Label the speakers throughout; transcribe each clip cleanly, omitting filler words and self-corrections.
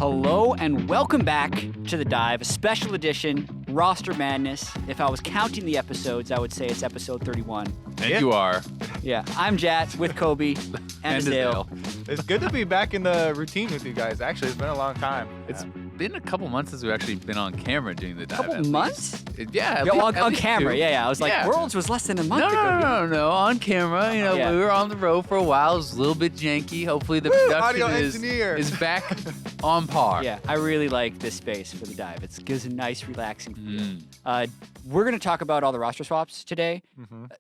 Speaker 1: Hello and welcome back to The Dive, a special edition, Roster Madness. If I was counting the episodes, I would say it's episode 31.
Speaker 2: And you are.
Speaker 1: Yeah, I'm Jat with Kobe and Azale.
Speaker 3: It's good to be back in the routine with you guys. Actually, it's been a long time.
Speaker 2: It's been a couple months since we've actually been on camera doing the dive.
Speaker 1: Couple months?
Speaker 2: Yeah.
Speaker 1: On camera. Yeah. I was like, Worlds was less than a month ago.
Speaker 2: No. On camera. You know, we were on the road for a while. It was a little bit janky. Hopefully the production is back on par.
Speaker 1: Yeah, I really like this space for the dive. It gives a nice, relaxing feel. We're going to talk about all the roster swaps today.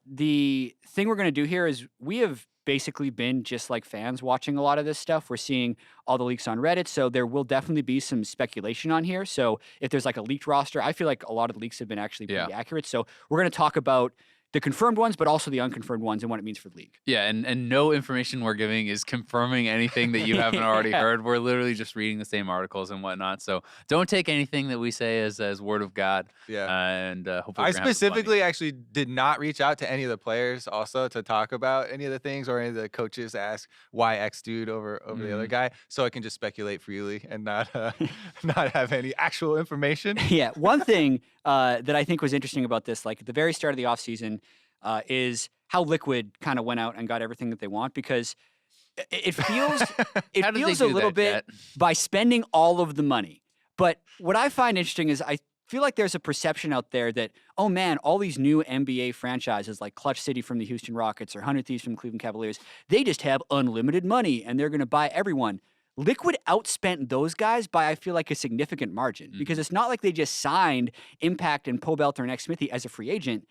Speaker 1: The thing we're going to do here is we have basically been just like fans watching a lot of this stuff. We're seeing all the leaks on Reddit, so there will definitely be some speculation on here. So if there's like a leaked roster, I feel like a lot of the leaks have been actually pretty accurate. So we're going to talk about the confirmed ones, but also the unconfirmed ones and what it means for the league.
Speaker 2: Yeah, and no information we're giving is confirming anything that you haven't already heard. We're literally just reading the same articles and whatnot. So don't take anything that we say as word of God.
Speaker 3: Yeah.
Speaker 2: And hopefully
Speaker 3: I specifically actually did not reach out to any of the players also to talk about any of the things, or any of the coaches ask why X dude over the other guy, so I can just speculate freely and not have any actual information.
Speaker 1: Yeah. One thing that I think was interesting about this, like at the very start of the offseason, is how Liquid kind of went out and got everything that they want, because it feels a little bit by spending all of the money. But what I find interesting is I feel like there's a perception out there that, oh man, all these new NBA franchises like Clutch City from the Houston Rockets or 100 Thieves from the Cleveland Cavaliers, they just have unlimited money and they're going to buy everyone. Liquid outspent those guys by, I feel like, a significant margin, because it's not like they just signed Impact and Pobelter and X Smithy as a free agent.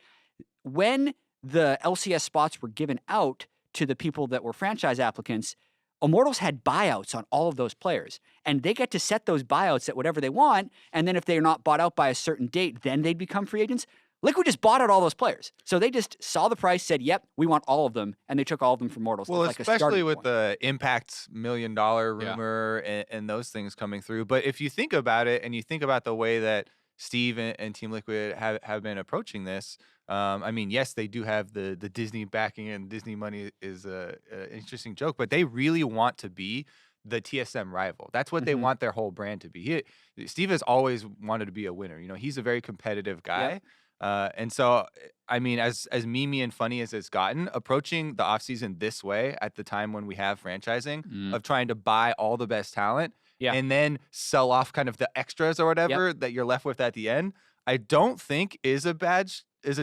Speaker 1: When the LCS spots were given out to the people that were franchise applicants, Immortals had buyouts on all of those players, and they get to set those buyouts at whatever they want, and then if they're not bought out by a certain date, then they'd become free agents. Liquid just bought out all those players. So they just saw the price, said, yep, we want all of them, and they took all of them from Immortals.
Speaker 3: Well,
Speaker 1: like
Speaker 3: especially with the Impact $1 million rumor and those things coming through. But if you think about it, and you think about the way that Steve and Team Liquid have been approaching this, I mean, yes, they do have the Disney backing, and Disney money is an interesting joke, but they really want to be the TSM rival. That's what they want their whole brand to be. Steve has always wanted to be a winner. You know, he's a very competitive guy.
Speaker 1: Yep.
Speaker 3: And so, I mean, as memey and funny as it's gotten, approaching the offseason this way at the time when we have franchising of trying to buy all the best talent and then sell off kind of the extras or whatever that you're left with at the end, I don't think is a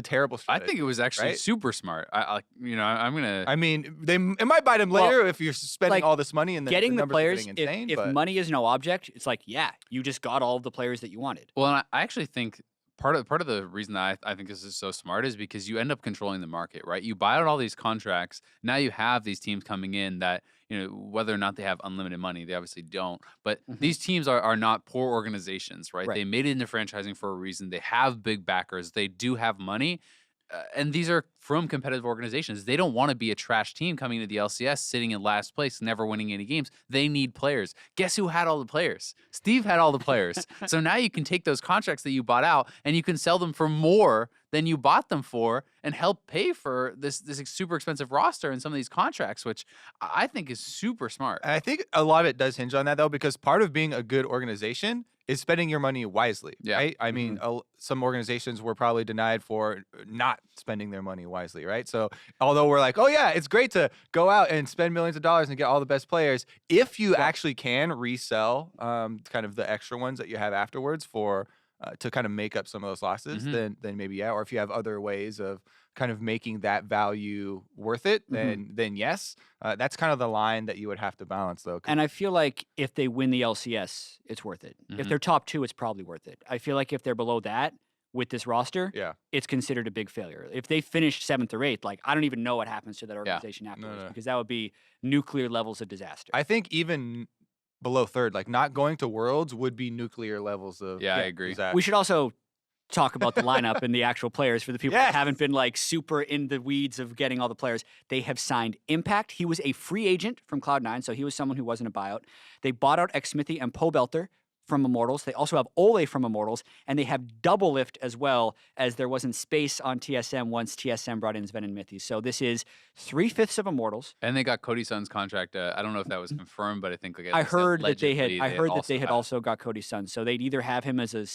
Speaker 3: terrible strategy.
Speaker 2: I think it was actually super smart. I mean,
Speaker 3: it might bite them later if you're spending all this money and
Speaker 1: getting the players.
Speaker 3: Insane,
Speaker 1: if money is no object, it's like, yeah, you just got all of the players that you wanted.
Speaker 2: Well, and I actually think part of the reason that I think this is so smart is because you end up controlling the market, right? You buy out all these contracts. Now you have these teams coming in that, you know, whether or not they have unlimited money, they obviously don't. But these teams are not poor organizations, right? They made it into franchising for a reason. They have big backers. They do have money. And these are from competitive organizations. They don't want to be a trash team coming into the LCS, sitting in last place, never winning any games. They need players. Guess who had all the players? Steve had all the players. So now you can take those contracts that you bought out and you can sell them for more than you bought them for and help pay for this super expensive roster and some of these contracts, which I think is super smart.
Speaker 3: And I think a lot of it does hinge on that, though, because part of being a good organization is spending your money wisely, right? I mean, some organizations were probably denied for not spending their money wisely, right? So although we're like, oh yeah, it's great to go out and spend millions of dollars and get all the best players, if you actually can resell kind of the extra ones that you have afterwards for to kind of make up some of those losses, then maybe or if you have other ways of kind of making that value worth it, then yes, that's kind of the line that you would have to balance, though.
Speaker 1: And I feel like if they win the LCS, it's worth it. If they're top 2, it's probably worth it. I feel like if they're below that with this roster, it's considered a big failure. If they finish 7th or 8th, like I don't even know what happens to that organization afterwards, because that would be nuclear levels of disaster.
Speaker 3: I think even below 3rd, like not going to Worlds would be nuclear levels of
Speaker 2: I agree.
Speaker 3: disaster.
Speaker 1: We should also talk about the lineup and the actual players for the people that haven't been like super in the weeds of getting all the players. They have signed Impact. He was a free agent from Cloud9, so he was someone who wasn't a buyout. They bought out X Smithy and Pobelter from Immortals. They also have Ole from Immortals, and they have Double Lift as well, as there wasn't space on TSM once TSM brought in Sven and Mythy. So this is 3/5 of Immortals.
Speaker 2: And they got Cody Sun's contract. I don't know if that was confirmed, but I think like
Speaker 1: I heard that they had. I heard that
Speaker 2: also
Speaker 1: they had also got Cody Sun. So they'd either have him as a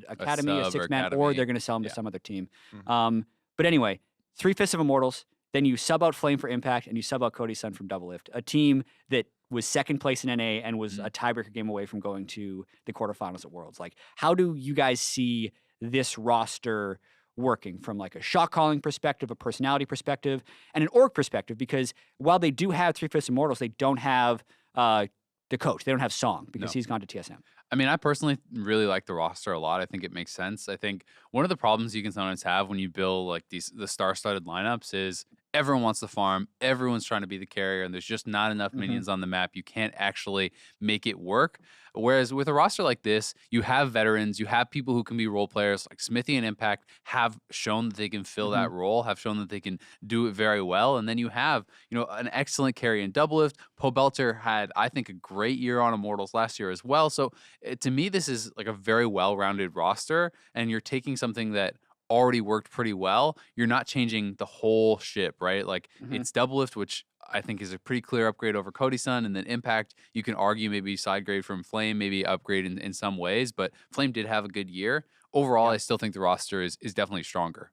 Speaker 1: academy, a
Speaker 2: sub or
Speaker 1: 6-man, or
Speaker 2: academy.
Speaker 1: they're going to sell him to some other team.
Speaker 3: Mhm.
Speaker 1: But anyway, 3/5 of Immortals. Then you sub out Flame for Impact, and you sub out Cody Sun from Double Lift, a team that was second place in NA and was a tiebreaker game away from going to the quarterfinals at Worlds. Like, how do you guys see this roster working from like a shot calling perspective, a personality perspective, and an org perspective? Because while they do have 3/5 Immortals, they don't have the coach. They don't have Song because he's gone to TSM.
Speaker 2: I mean, I personally really like the roster a lot. I think it makes sense. I think one of the problems you can sometimes have when you build like the star-studded lineups is everyone wants to farm, everyone's trying to be the carrier, and there's just not enough minions on the map. You can't actually make it work. Whereas with a roster like this, you have veterans, you have people who can be role players, like Smithy and Impact have shown that they can fill that role, have shown that they can do it very well. And then you have, an excellent carry in Double Lift. Pobelter had, I think, a great year on Immortals last year as well. So to me, this is like a very well-rounded roster, and you're taking something that already worked pretty well. You're not changing the whole ship, right? Like it's Double Lift, which I think is a pretty clear upgrade over Cody Sun, and then Impact, you can argue maybe side grade from Flame, maybe upgrade in some ways, but Flame did have a good year. Overall, I still think the roster is definitely stronger.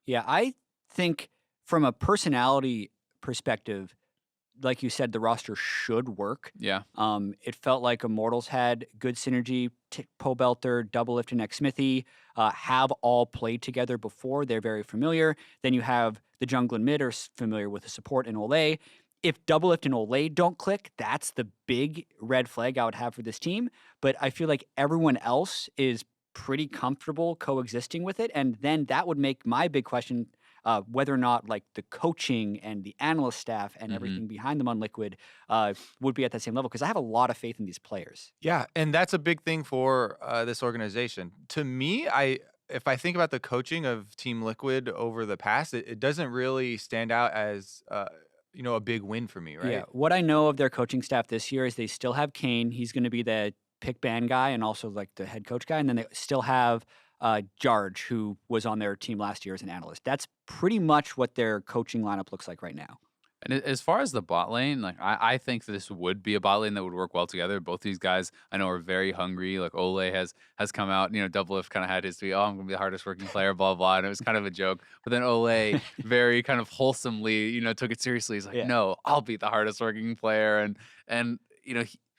Speaker 1: Yeah, I think from a personality perspective, like you said, the roster should work.
Speaker 2: Yeah.
Speaker 1: It felt like Immortals had good synergy. Pobelter, Double Lift, and X-Smithy have all played together before. They're very familiar. Then you have the jungle and mid are familiar with the support in Ole. If Double Lift and Ole don't click, that's the big red flag I would have for this team. But I feel like everyone else is pretty comfortable coexisting with it. And then that would make my big question whether or not like the coaching and the analyst staff and everything behind them on Liquid would be at that same level, because I have a lot of faith in these players.
Speaker 3: Yeah, and that's a big thing for this organization. To me, if I think about the coaching of Team Liquid over the past, it doesn't really stand out as a big win for me, right?
Speaker 1: Yeah. What I know of their coaching staff this year is they still have Kane. He's going to be the pick ban guy and also like the head coach guy, and then they still have Jarge, who was on their team last year as an analyst. That's pretty much what their coaching lineup looks like right now.
Speaker 2: And as far as the bot lane, like I think this would be a bot lane that would work well together. Both these guys I know are very hungry. Like Ole has come out, Double Lift kind of had his tweet, I'm gonna be the hardest working player, blah blah, and it was kind of a joke. But then Ole very kind of wholesomely, took it seriously. He's like, no, I'll be the hardest working player, and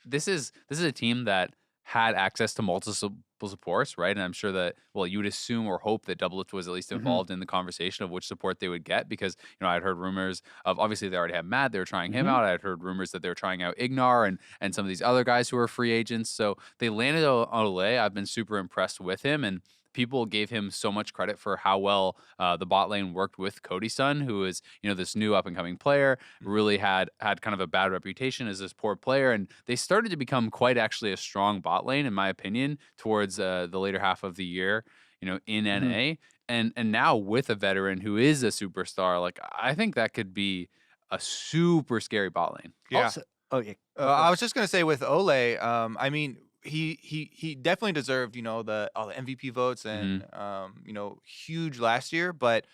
Speaker 2: this is a team that had access to multiple supports, right? And I'm sure that, you would assume or hope that Double Lift was at least involved in the conversation of which support they would get, because, I'd heard rumors of, obviously they already have Matt, they were trying him out. I'd heard rumors that they were trying out Ignar and some of these other guys who are free agents. So they landed on Ole. I've been super impressed with him, and people gave him so much credit for how well the bot lane worked with Cody Sun, who is, this new up and coming player, really had kind of a bad reputation as this poor player. And they started to become quite actually a strong bot lane, in my opinion, towards the later half of the year, in NA. And now with a veteran who is a superstar, like I think that could be a super scary bot lane.
Speaker 3: Yeah.
Speaker 1: Also,
Speaker 3: I was just gonna say with Ole, I mean, he definitely deserved, all the MVP votes and huge last year, but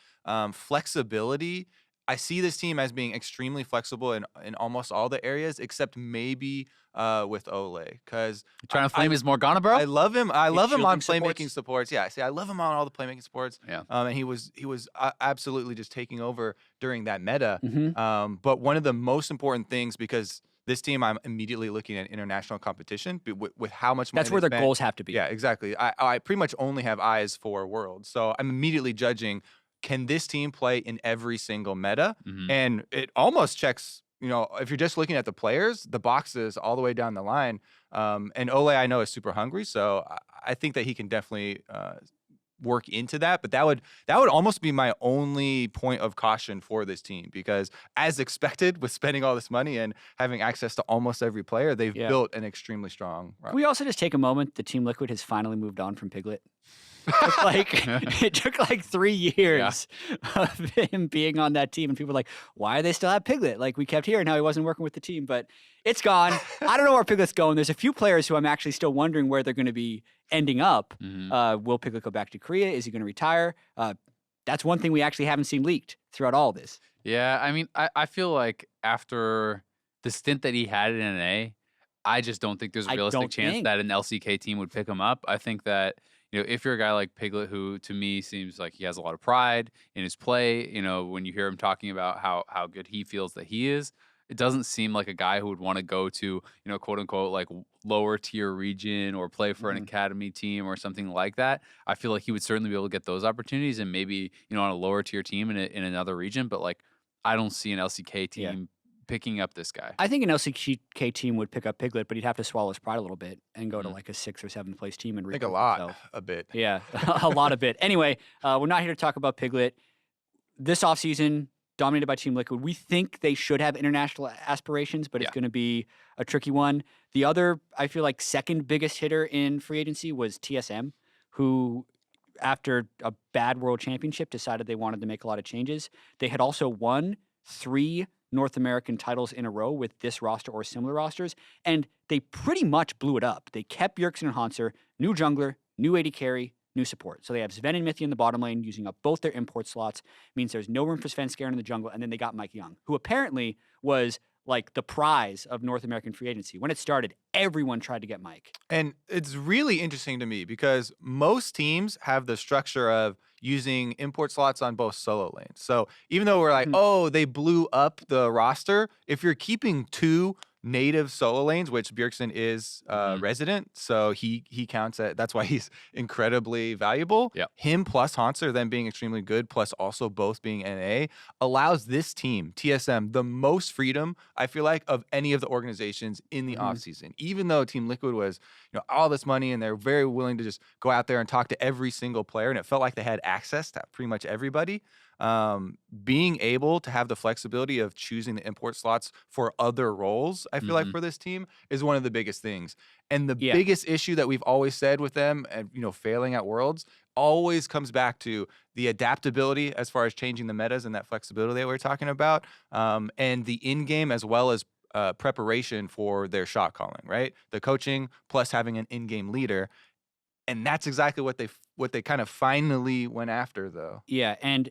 Speaker 3: flexibility. I see this team as being extremely flexible in almost all the areas except maybe with Ole, because
Speaker 2: Trying to flame his Morgana, bro.
Speaker 3: I love him. I love him on
Speaker 1: shielding
Speaker 3: playmaking supports. Yeah, see, I love him on all the playmaking supports.
Speaker 2: Yeah.
Speaker 3: And he was absolutely just taking over during that meta.
Speaker 1: Mm-hmm.
Speaker 3: But one of the most important things, because this team, I'm immediately looking at international competition with how much money
Speaker 1: That's where
Speaker 3: they
Speaker 1: their
Speaker 3: spent.
Speaker 1: goals have to be.
Speaker 3: Yeah, exactly. I pretty much only have eyes for Worlds, so I'm immediately judging, can this team play in every single meta? And it almost checks, if you're just looking at the players, the boxes all the way down the line. And Ole, I know, is super hungry, so I think that he can definitely work into that. But that would almost be my only point of caution for this team, because as expected, with spending all this money and having access to almost every player, they've built an extremely strong roster.
Speaker 1: Can we also just take a moment? The Team Liquid has finally moved on from Piglet. It took like 3 years of him being on that team, and people were like, "Why do they still have Piglet?" Like we kept hearing how he wasn't working with the team, but it's gone. I don't know where Piglet's going. There's a few players who I'm actually still wondering where they're going to be ending up. Will Piglet go back to Korea? Is he going to retire? That's one thing we actually haven't seen leaked throughout all this.
Speaker 2: Yeah, I mean, I feel like after the stint that he had in NA, I just don't think there's a realistic chance that an LCK team would pick him up. I think that, if you're a guy like Piglet, who to me seems like he has a lot of pride in his play, when you hear him talking about how good he feels that he is, it doesn't seem like a guy who would want to go to, quote unquote, like lower tier region or play for an academy team or something like that. I feel like he would certainly be able to get those opportunities and maybe, on a lower tier team in another region. But like, I don't see an LCK team picking up this guy.
Speaker 1: I think an LCK team would pick up Piglet, but he'd have to swallow his pride a little bit and go to like a 6th or 7th place team and
Speaker 3: think a bit.
Speaker 1: Yeah, a lot of bit. Anyway, we're not here to talk about Piglet. This offseason, dominated by Team Liquid. We think they should have international aspirations, but it's going to be a tricky one. The other, I feel like, second biggest hitter in free agency was TSM, who, after a bad World Championship, decided they wanted to make a lot of changes. They had also won 3 North American titles in a row with this roster or similar rosters, and they pretty much blew it up. They kept Bjergsen and Hanser, new jungler, new AD carry, new support. So they have Sven and Mithy in the bottom lane using up both their import slots. Means there's no room for Sven Skaren in the jungle, and then they got Mike Young, who apparently was like the prize of North American free agency. When it started, everyone tried to get Mike.
Speaker 3: And it's really interesting to me because most teams have the structure of using import slots on both solo lanes. So even though we're like, oh, they blew up the roster, if you're keeping 2 native solo lanes, which Bjergsen is resident, so he counts at, that's why he's incredibly valuable. Him plus Hanser then being extremely good, plus also both being NA, allows this team, TSM, the most freedom, I feel like, of any of the organizations in the offseason. Even though Team Liquid was, all this money and they're very willing to just go out there and talk to every single player, and it felt like they had access to pretty much everybody. Being able to have the flexibility of choosing the import slots for other roles, I feel like for this team is one of the biggest things. And the biggest issue that we've always said with them, and failing at Worlds, always comes back to the adaptability as far as changing the metas and that flexibility that we're talking about, and the in-game as well as preparation for their shot calling, right? The coaching plus having an in-game leader. And that's exactly what they kind of finally went after, though.
Speaker 1: Yeah, and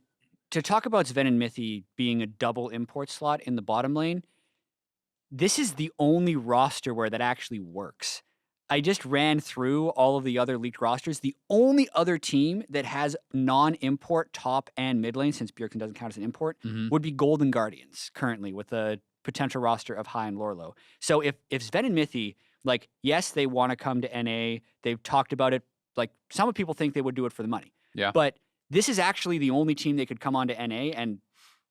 Speaker 1: to talk about Sven and Mithy being a double import slot in the bottom lane, this is the only roster where that actually works. I just ran through all of the other leaked rosters. The only other team that has non-import top and mid lane, since Bjergsen doesn't count as an import, would be Golden Guardians currently with a potential roster of High and Lorlo. So if Sven and Mithy, like, yes, they want to come to NA. They've talked about it. Like, some people think they would do it for the money.
Speaker 2: Yeah.
Speaker 1: But this is actually the only team they could come on to NA and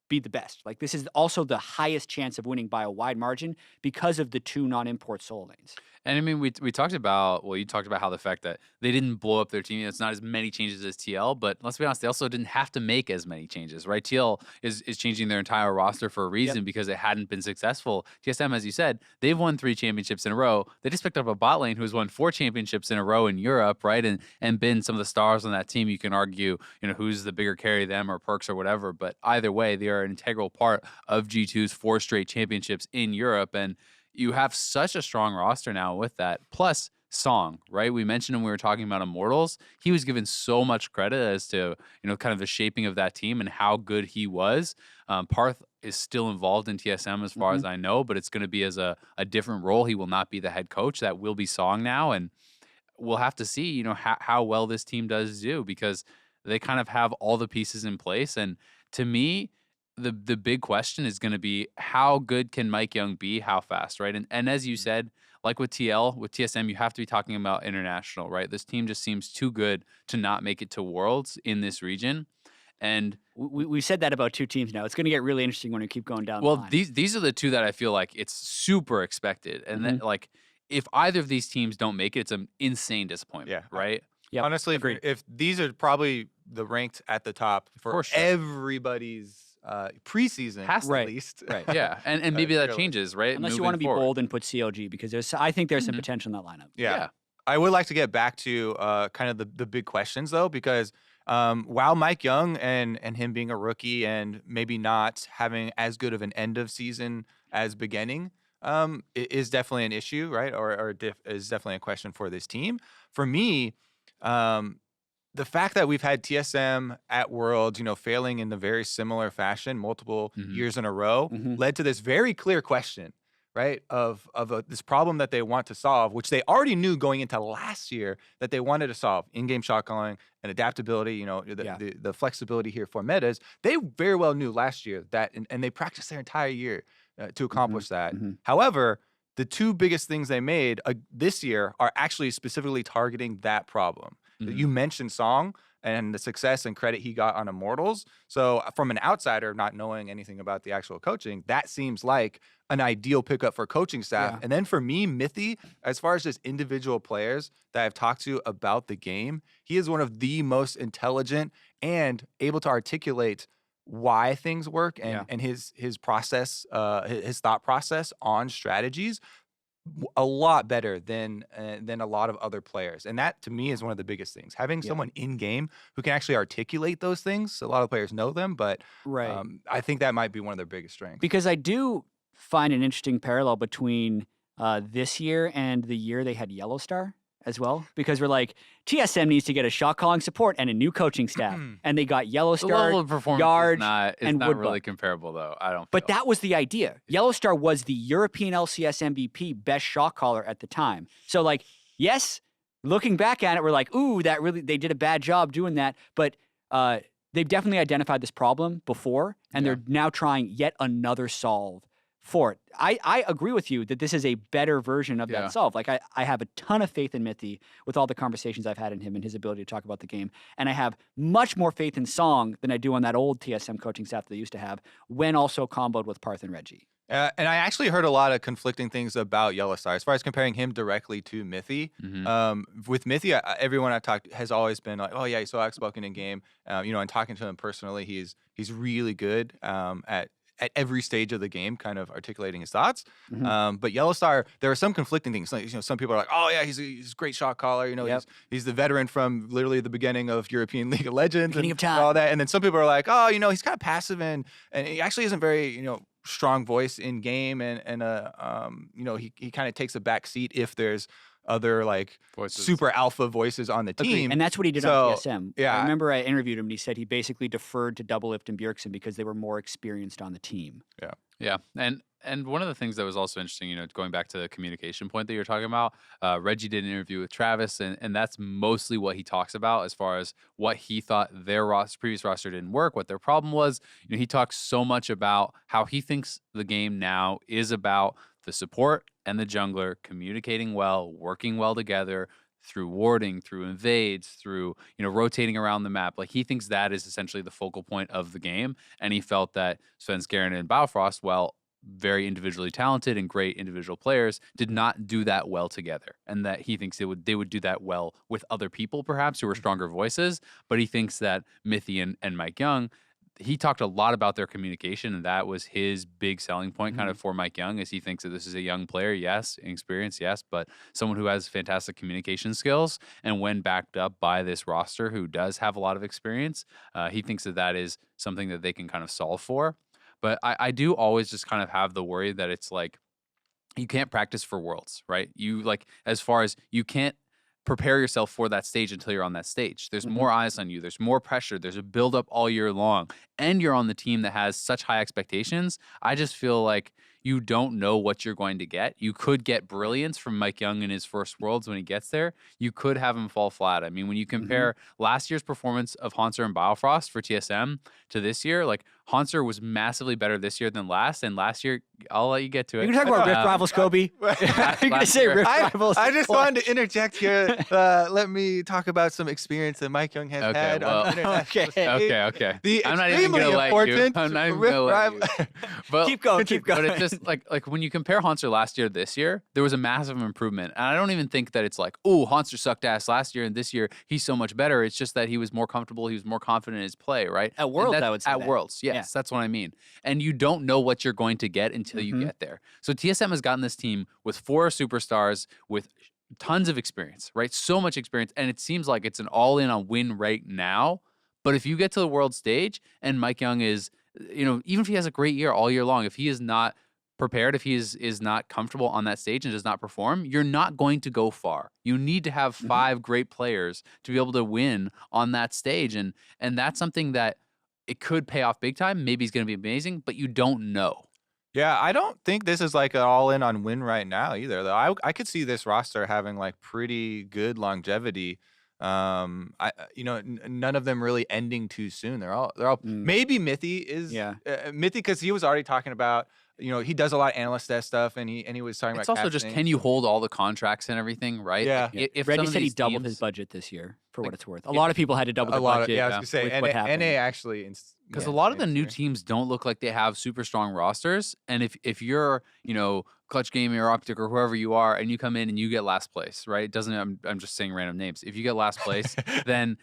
Speaker 1: be the best. Like, this is also the highest chance of winning by a wide margin because of the 2 non-import solo lanes.
Speaker 2: And I mean, we talked about, you talked about how the fact that they didn't blow up their team, it's not as many changes as TL, but let's be honest, they also didn't have to make as many changes, right? TL is changing their entire roster for a reason because it hadn't been successful. TSM, as you said, they've won 3 championships in a row. They just picked up a bot lane who's won 4 championships in a row in Europe, right? And been some of the stars on that team. You can argue, who's the bigger carry, them or Perks or whatever, but either way, they are an integral part of G2's 4 straight championships in Europe. And you have such a strong roster now with that. Plus, Song, right? We mentioned when we were talking about Immortals, he was given so much credit as to, kind of the shaping of that team and how good he was. Parth is still involved in TSM as far as I know, but it's going to be as a different role. He will not be the head coach. That will be Song now. And we'll have to see, how well this team does do because they kind of have all the pieces in place. And to me, the big question is going to be how good can Mike Young be, how fast, right? And as you said, like with TL, with TSM, you have to be talking about international, right? This team just seems too good to not make it to Worlds in this region. And
Speaker 1: we said that about 2 teams now. It's going to get really interesting when we keep going down the line.
Speaker 2: These are the 2 that I feel like it's super expected. And then, like, if either of these teams don't make it, it's an insane disappointment, right?
Speaker 3: Yeah. Honestly, if these are probably the ranked at the top for everybody's preseason, at least.
Speaker 1: Right.
Speaker 2: Yeah. And maybe that changes, right?
Speaker 1: Unless you want to be bold and put CLG because I think there's some potential in that lineup.
Speaker 3: Yeah. I would like to get back to kind of the big questions though, because while Mike Young and him being a rookie and maybe not having as good of an end of season as beginning, is definitely an issue, right? Or is definitely a question for this team. For me, the fact that we've had TSM at Worlds, failing in a very similar fashion multiple years in a row led to this very clear question, right? Of this problem that they want to solve, which they already knew going into last year that they wanted to solve: in-game shot calling and adaptability, the flexibility here for metas. They very well knew last year that, and they practiced their entire year to accomplish that. However, the two biggest things they made this year are actually specifically targeting that problem. You mentioned Song and the success and credit he got on Immortals. So from an outsider, not knowing anything about the actual coaching, that seems like an ideal pickup for coaching staff. And then for me, Mithy, as far as just individual players that I've talked to about the game, he is one of the most intelligent and able to articulate why things work and his process, his thought process on strategies a lot better than a lot of other players. And that to me is one of the biggest things. Having someone in game who can actually articulate those things. A lot of players know them, but I think that might be one of their biggest strengths.
Speaker 1: Because I do find an interesting parallel between this year and the year they had Yellow Star as well, because we're like, TSM needs to get a shot calling support and a new coaching staff, and they got Yellow Star,
Speaker 2: the level of performance
Speaker 1: Yard,
Speaker 2: is not
Speaker 1: Woodbuck.
Speaker 2: really comparable, though. I don't.
Speaker 1: But that was the idea. Yellow Star was the European LCS MVP, best shot caller at the time. So, like, yes, looking back at it, we're like, ooh, they did a bad job doing that. But they've definitely identified this problem before, and they're now trying yet another solve for it. I agree with you that this is a better version of that solve. Like, I have a ton of faith in Mithy with all the conversations I've had in him and his ability to talk about the game. And I have much more faith in Song than I do on that old TSM coaching staff that they used to have, when also comboed with Parth and Reggie.
Speaker 3: And I actually heard a lot of conflicting things about Yellow Star as far as comparing him directly to Mithy. With Mithy, everyone I've talked has always been like, oh yeah, he's so outspoken in game. And talking to him personally, he's really good at every stage of the game, kind of articulating his thoughts. But Yellow Star, there are some conflicting things. Like, some people are like, oh yeah, he's a great shot caller. He's the veteran from literally the beginning of European League of Legends
Speaker 1: Beginning
Speaker 3: and
Speaker 1: of time.
Speaker 3: all that. And then some people are like, oh, he's kind of passive and he actually isn't very, strong voice in game. And he kind of takes a back seat if there's other like super alpha voices on the team.
Speaker 1: Agreed. And that's what he did on TSM.
Speaker 3: Yeah.
Speaker 1: I remember I interviewed him and he said he basically deferred to Doublelift and Bjergsen because they were more experienced on the team.
Speaker 2: Yeah. And one of the things that was also interesting, going back to the communication point that you're talking about, Reggie did an interview with Travis, and that's mostly what he talks about as far as what he thought their previous roster didn't work, what their problem was. He talks so much about how he thinks the game now is about the support and the jungler communicating well, working well together, through warding, through invades, through, rotating around the map. Like, he thinks that is essentially the focal point of the game. And he felt that Svenskeren and Bifrost, while very individually talented and great individual players, did not do that well together. And that he thinks they would do that well with other people, perhaps, who were stronger voices. But he thinks that Mithy and Mike Young, he talked a lot about their communication, and that was his big selling point kind of for Mike Young, is he thinks that this is a young player, yes, experience, yes, but someone who has fantastic communication skills. And when backed up by this roster who does have a lot of experience, he thinks that is something that they can kind of solve for. But I do always just kind of have the worry that it's like, you can't practice for Worlds, right? As far as you can't prepare yourself for that stage until you're on that stage. There's more eyes on you. There's more pressure. There's a build-up all year long. And you're on the team that has such high expectations. I just feel like you don't know what you're going to get. You could get brilliance from Mike Young in his first Worlds when he gets there. You could have him fall flat. I mean, when you compare last year's performance of Hanser and Bifrost for TSM to this year, like, Hanser was massively better this year than last, and last year, I'll let you get to it.
Speaker 1: You can talk about Rift Rivals, Kobe. You're going to say Rift Rivals.
Speaker 3: I just wanted to interject here. Let me talk about some experience that Mike Young has had on international
Speaker 2: Okay.
Speaker 3: I'm not even going to let you.
Speaker 2: I'm not even going to let you. But,
Speaker 1: keep going.
Speaker 2: But it's just like when you compare Hanser last year to this year, there was a massive improvement. And I don't even think that it's like, oh, Hanser sucked ass last year, and this year he's so much better. It's just that he was more comfortable. He was more confident in his play, right?
Speaker 1: At Worlds, I would say.
Speaker 2: At Worlds, yes, that's what I mean. And you don't know what you're going to get until you get there. So TSM has gotten this team with 4 superstars, with tons of experience, right? So much experience. And it seems like it's an all-in on win right now. But if you get to the world stage and Mike Young is, even if he has a great year all year long, if he is not prepared, if he is not comfortable on that stage and does not perform, you're not going to go far. You need to have 5 great players to be able to win on that stage. And that's something that it could pay off big time. Maybe he's going to be amazing, but you don't know.
Speaker 3: Yeah, I don't think this is like an all-in on win right now either, though. I could see this roster having like pretty good longevity. None of them really ending too soon. They're all maybe Mithy is Mithy, because he was already talking about, he does a lot of analyst desk stuff, and he was talking
Speaker 2: It's
Speaker 3: about
Speaker 2: also just, can you hold all the contracts and everything, right?
Speaker 3: Yeah.
Speaker 2: If
Speaker 1: Reggie
Speaker 2: some of
Speaker 1: said he
Speaker 2: these
Speaker 1: doubled
Speaker 2: teams-
Speaker 1: his budget this year, for what it's worth. A lot of people had to double
Speaker 3: a
Speaker 1: their
Speaker 3: lot
Speaker 1: budget.
Speaker 3: of, I was gonna say,
Speaker 1: with what happened.
Speaker 3: NA actually,
Speaker 2: because a lot of the new teams don't look like they have super strong rosters. And if you're, Clutch Gaming or OpTic or whoever you are, and you come in and you get last place, right? It doesn't, I'm just saying random names. If you get last place, then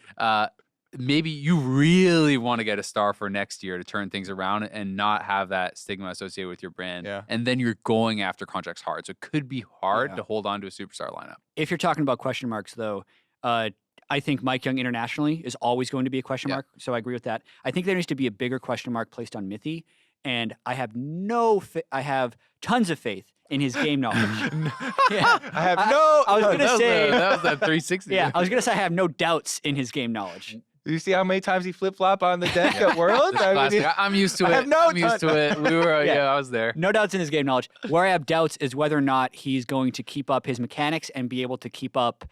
Speaker 2: maybe you really want to get a star for next year to turn things around and not have that stigma associated with your brand.
Speaker 3: Yeah.
Speaker 2: And then you're going after contracts hard. So it could be hard to hold on to a superstar lineup.
Speaker 1: If you're talking about question marks, though, I think Mike Young internationally is always going to be a question mark. So I agree with that. I think there needs to be a bigger question mark placed on Mithy. And I have I have tons of faith in his game knowledge.
Speaker 3: I have no.
Speaker 1: I was going to say.
Speaker 2: That was that 360.
Speaker 1: Yeah, I was going to say I have no doubts in his game knowledge.
Speaker 3: Do you see how many times he flip-flop on the deck at Worlds?
Speaker 2: I'm used to it. I'm used to it. We were, I was there.
Speaker 1: No doubts in his game knowledge. Where I have doubts is whether or not he's going to keep up his mechanics and be able to keep up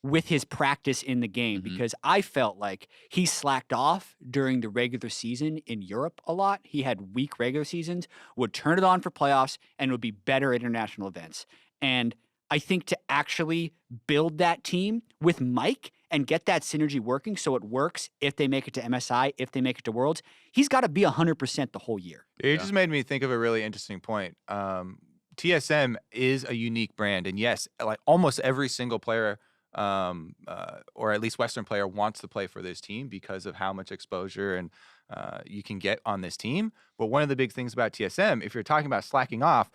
Speaker 1: with his practice in the game, because I felt like he slacked off during the regular season in Europe a lot. He had weak regular seasons, would turn it on for playoffs, and would be better at international events. And I think to actually build that team with Mike and get that synergy working so it works if they make it to MSI, if they make it to Worlds, he's got to be 100% the whole year.
Speaker 3: It just made me think of a really interesting point. TSM is a unique brand, and yes, like almost every single player or at least Western player wants to play for this team because of how much exposure and you can get on this team. But one of the big things about TSM, if you're talking about slacking off,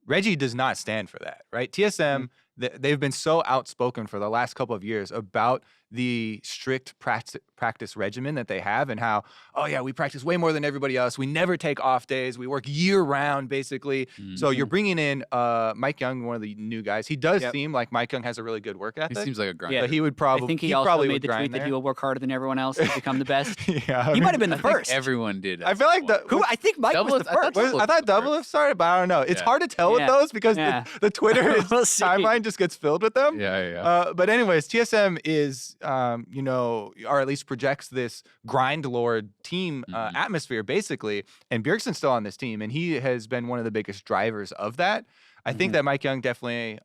Speaker 3: Reggie does not stand for that, right? TSM, they've been so outspoken for the last couple of years about the strict practice regimen that they have, and how, oh yeah, we practice way more than everybody else. We never take off days. We work year round, basically. So you're bringing in Mike Young, one of the new guys. He does seem like Mike Young has a really good work ethic.
Speaker 2: He seems like a grinder.
Speaker 1: Yeah.
Speaker 3: But he would probably.
Speaker 1: I think he also
Speaker 3: probably
Speaker 1: made
Speaker 3: would
Speaker 1: the tweet
Speaker 3: grind
Speaker 1: that
Speaker 3: there.
Speaker 1: he will work harder than everyone else to become the best.
Speaker 3: Yeah,
Speaker 1: He might have been the
Speaker 2: I think
Speaker 1: first.
Speaker 2: everyone did.
Speaker 3: I feel like
Speaker 1: I think Mike was the first.
Speaker 3: I thought Double started, but I don't know. It's hard to tell with those because the Twitter timeline just gets filled with them.
Speaker 2: Yeah.
Speaker 3: But anyways, TSM is, or at least projects this grind lord team atmosphere, basically. And Bjergsen's still on this team, and he has been one of the biggest drivers of that. I think that Mike Young definitely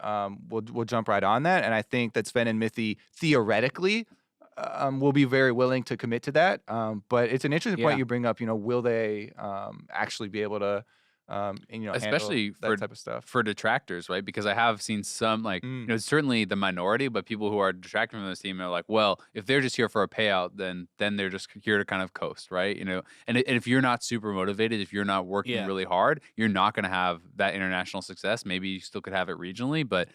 Speaker 3: will jump right on that. And I think that Sven and Mithy theoretically will be very willing to commit to that. But it's an interesting point you bring up. Will they actually be able to,
Speaker 2: especially
Speaker 3: handle that type of stuff
Speaker 2: for detractors, right? Because I have seen some, like, certainly the minority, but people who are detracting from this team are like, well, if they're just here for a payout, then they're just here to kind of coast, right? And if you're not super motivated, if you're not working really hard, you're not going to have that international success. Maybe you still could have it regionally, but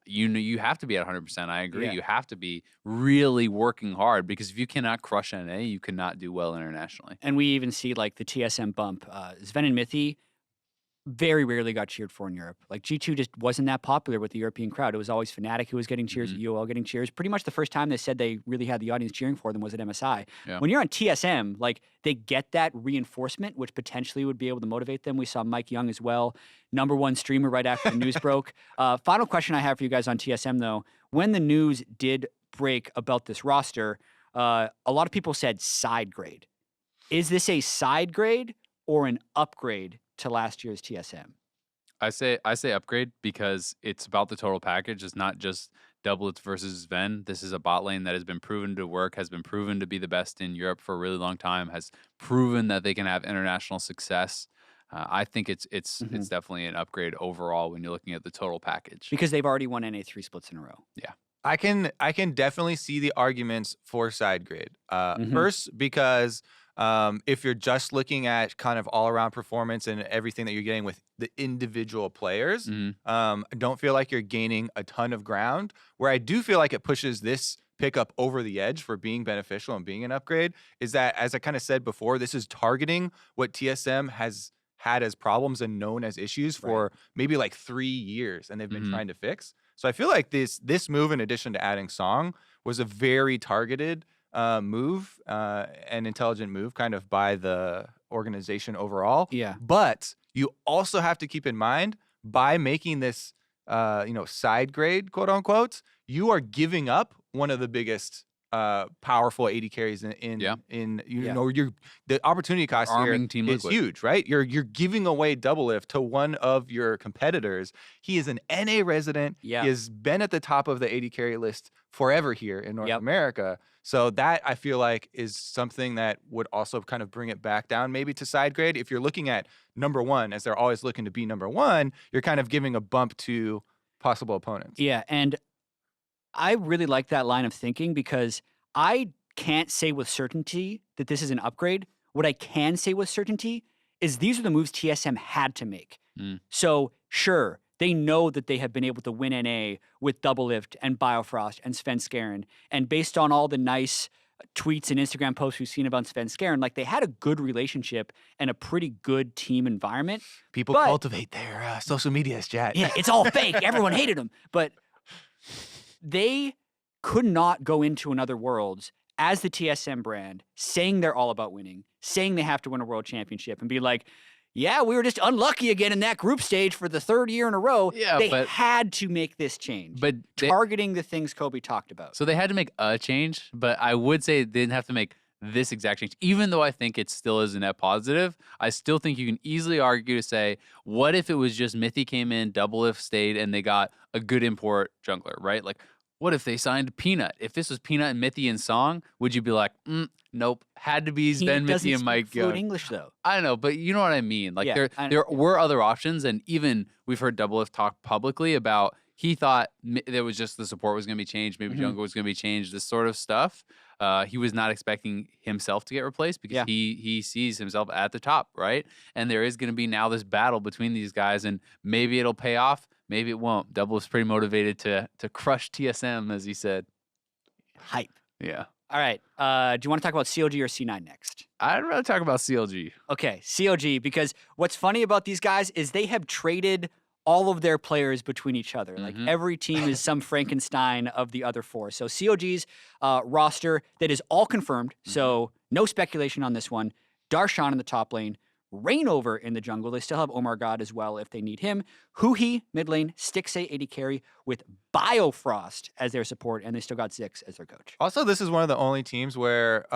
Speaker 2: you have to be at 100%. I agree. You have to be really working hard, because if you cannot crush NA, you cannot do well internationally.
Speaker 1: And we even see like the TSM bump. Sven and Mithy very rarely got cheered for in Europe. Like G2 just wasn't that popular with the European crowd. It was always Fnatic who was getting cheers, UOL getting cheers. Pretty much the first time they said they really had the audience cheering for them was at MSI.
Speaker 2: Yeah.
Speaker 1: When you're on TSM, like they get that reinforcement, which potentially would be able to motivate them. We saw Mike Young as well, #1 streamer right after the news broke. Final question I have for you guys on TSM though. When the news did break about this roster, a lot of people said side grade. Is this a side grade or an upgrade to last year's TSM?
Speaker 2: I say upgrade, because it's about the total package. It's not just doublets versus Sven. This is a bot lane that has been proven to work, has been proven to be the best in Europe for a really long time, has proven that they can have international success. I think it's definitely an upgrade overall when you're looking at the total package.
Speaker 1: Because they've already won NA 3 splits in a row.
Speaker 2: Yeah.
Speaker 3: I can definitely see the arguments for side grade. First, because If you're just looking at kind of all around performance and everything that you're getting with the individual players, I don't feel like you're gaining a ton of ground. Where I do feel like it pushes this pickup over the edge for being beneficial and being an upgrade is that, as I kind of said before, this is targeting what TSM has had as problems and known as issues for maybe like 3 years, and they've been trying to fix. So I feel like this move, in addition to adding Song, was a very targeted move, an intelligent move kind of by the organization overall.
Speaker 1: Yeah.
Speaker 3: But you also have to keep in mind, by making this side grade, quote unquote, you are giving up one of the biggest powerful AD carries the opportunity cost
Speaker 2: Arming
Speaker 3: here
Speaker 2: Team
Speaker 3: is
Speaker 2: Liquid.
Speaker 3: huge, right? You're giving away Double Lift to one of your competitors. He is an NA resident.
Speaker 1: Yeah.
Speaker 3: He has been at the top of the AD carry list forever here in North America. So that, I feel like, is something that would also kind of bring it back down maybe to side grade. If you're looking at number one, as they're always looking to be number one, you're kind of giving a bump to possible opponents.
Speaker 1: Yeah, and I really like that line of thinking because I can't say with certainty that this is an upgrade. What I can say with certainty is these are the moves TSM had to make. So sure, they know that they have been able to win NA with Double Lift and Biofrost and Svenskeren. And based on all the nice tweets and Instagram posts we've seen about Svenskeren, like they had a good relationship and a pretty good team environment.
Speaker 3: People cultivate their social medias, chat.
Speaker 1: Yeah, it's all fake. Everyone hated them. But they could not go into another Worlds as the TSM brand, saying they're all about winning, saying they have to win a world championship, and be like, yeah, we were just unlucky again in that group stage for the 3rd year in a row.
Speaker 2: Yeah,
Speaker 1: they had to make this change.
Speaker 2: But
Speaker 1: targeting the things Kobe talked about.
Speaker 2: So they had to make a change, but I would say they didn't have to make this exact change. Even though I think it still is a net positive, I still think you can easily argue to say, what if it was just Mithy came in, Double Lift stayed, and they got a good import jungler, right? Like, what if they signed Peanut? If this was Peanut and Mithy and Song, would you be like, nope, had to be Sven, Mithy, and Mike Young?
Speaker 1: Fluent English, though.
Speaker 2: I know, but you know what I mean. Like there were other options, and even we've heard Double Lift talk publicly about he thought there was just the support was going to be changed, maybe jungle was going to be changed, this sort of stuff. He was not expecting himself to get replaced because he sees himself at the top, right? And there is going to be now this battle between these guys, and maybe it'll pay off. Maybe it won't. Double is pretty motivated to crush TSM, as he said.
Speaker 1: Hype.
Speaker 2: Yeah.
Speaker 1: All right. Do you want to talk about COG or C9 next?
Speaker 2: I'd rather talk about CLG.
Speaker 1: Okay, COG, because what's funny about these guys is they have traded all of their players between each other. Like every team is some Frankenstein of the other 4. So COG's roster that is all confirmed. So no speculation on this one. Darshan in the top lane. Reignover in the jungle. They still have Omar God as well if they need him. Huhi, mid lane. Stixxay, AD carry with Biofrost as their support, and they still got Zix as their coach.
Speaker 3: Also, this is one of the only teams where,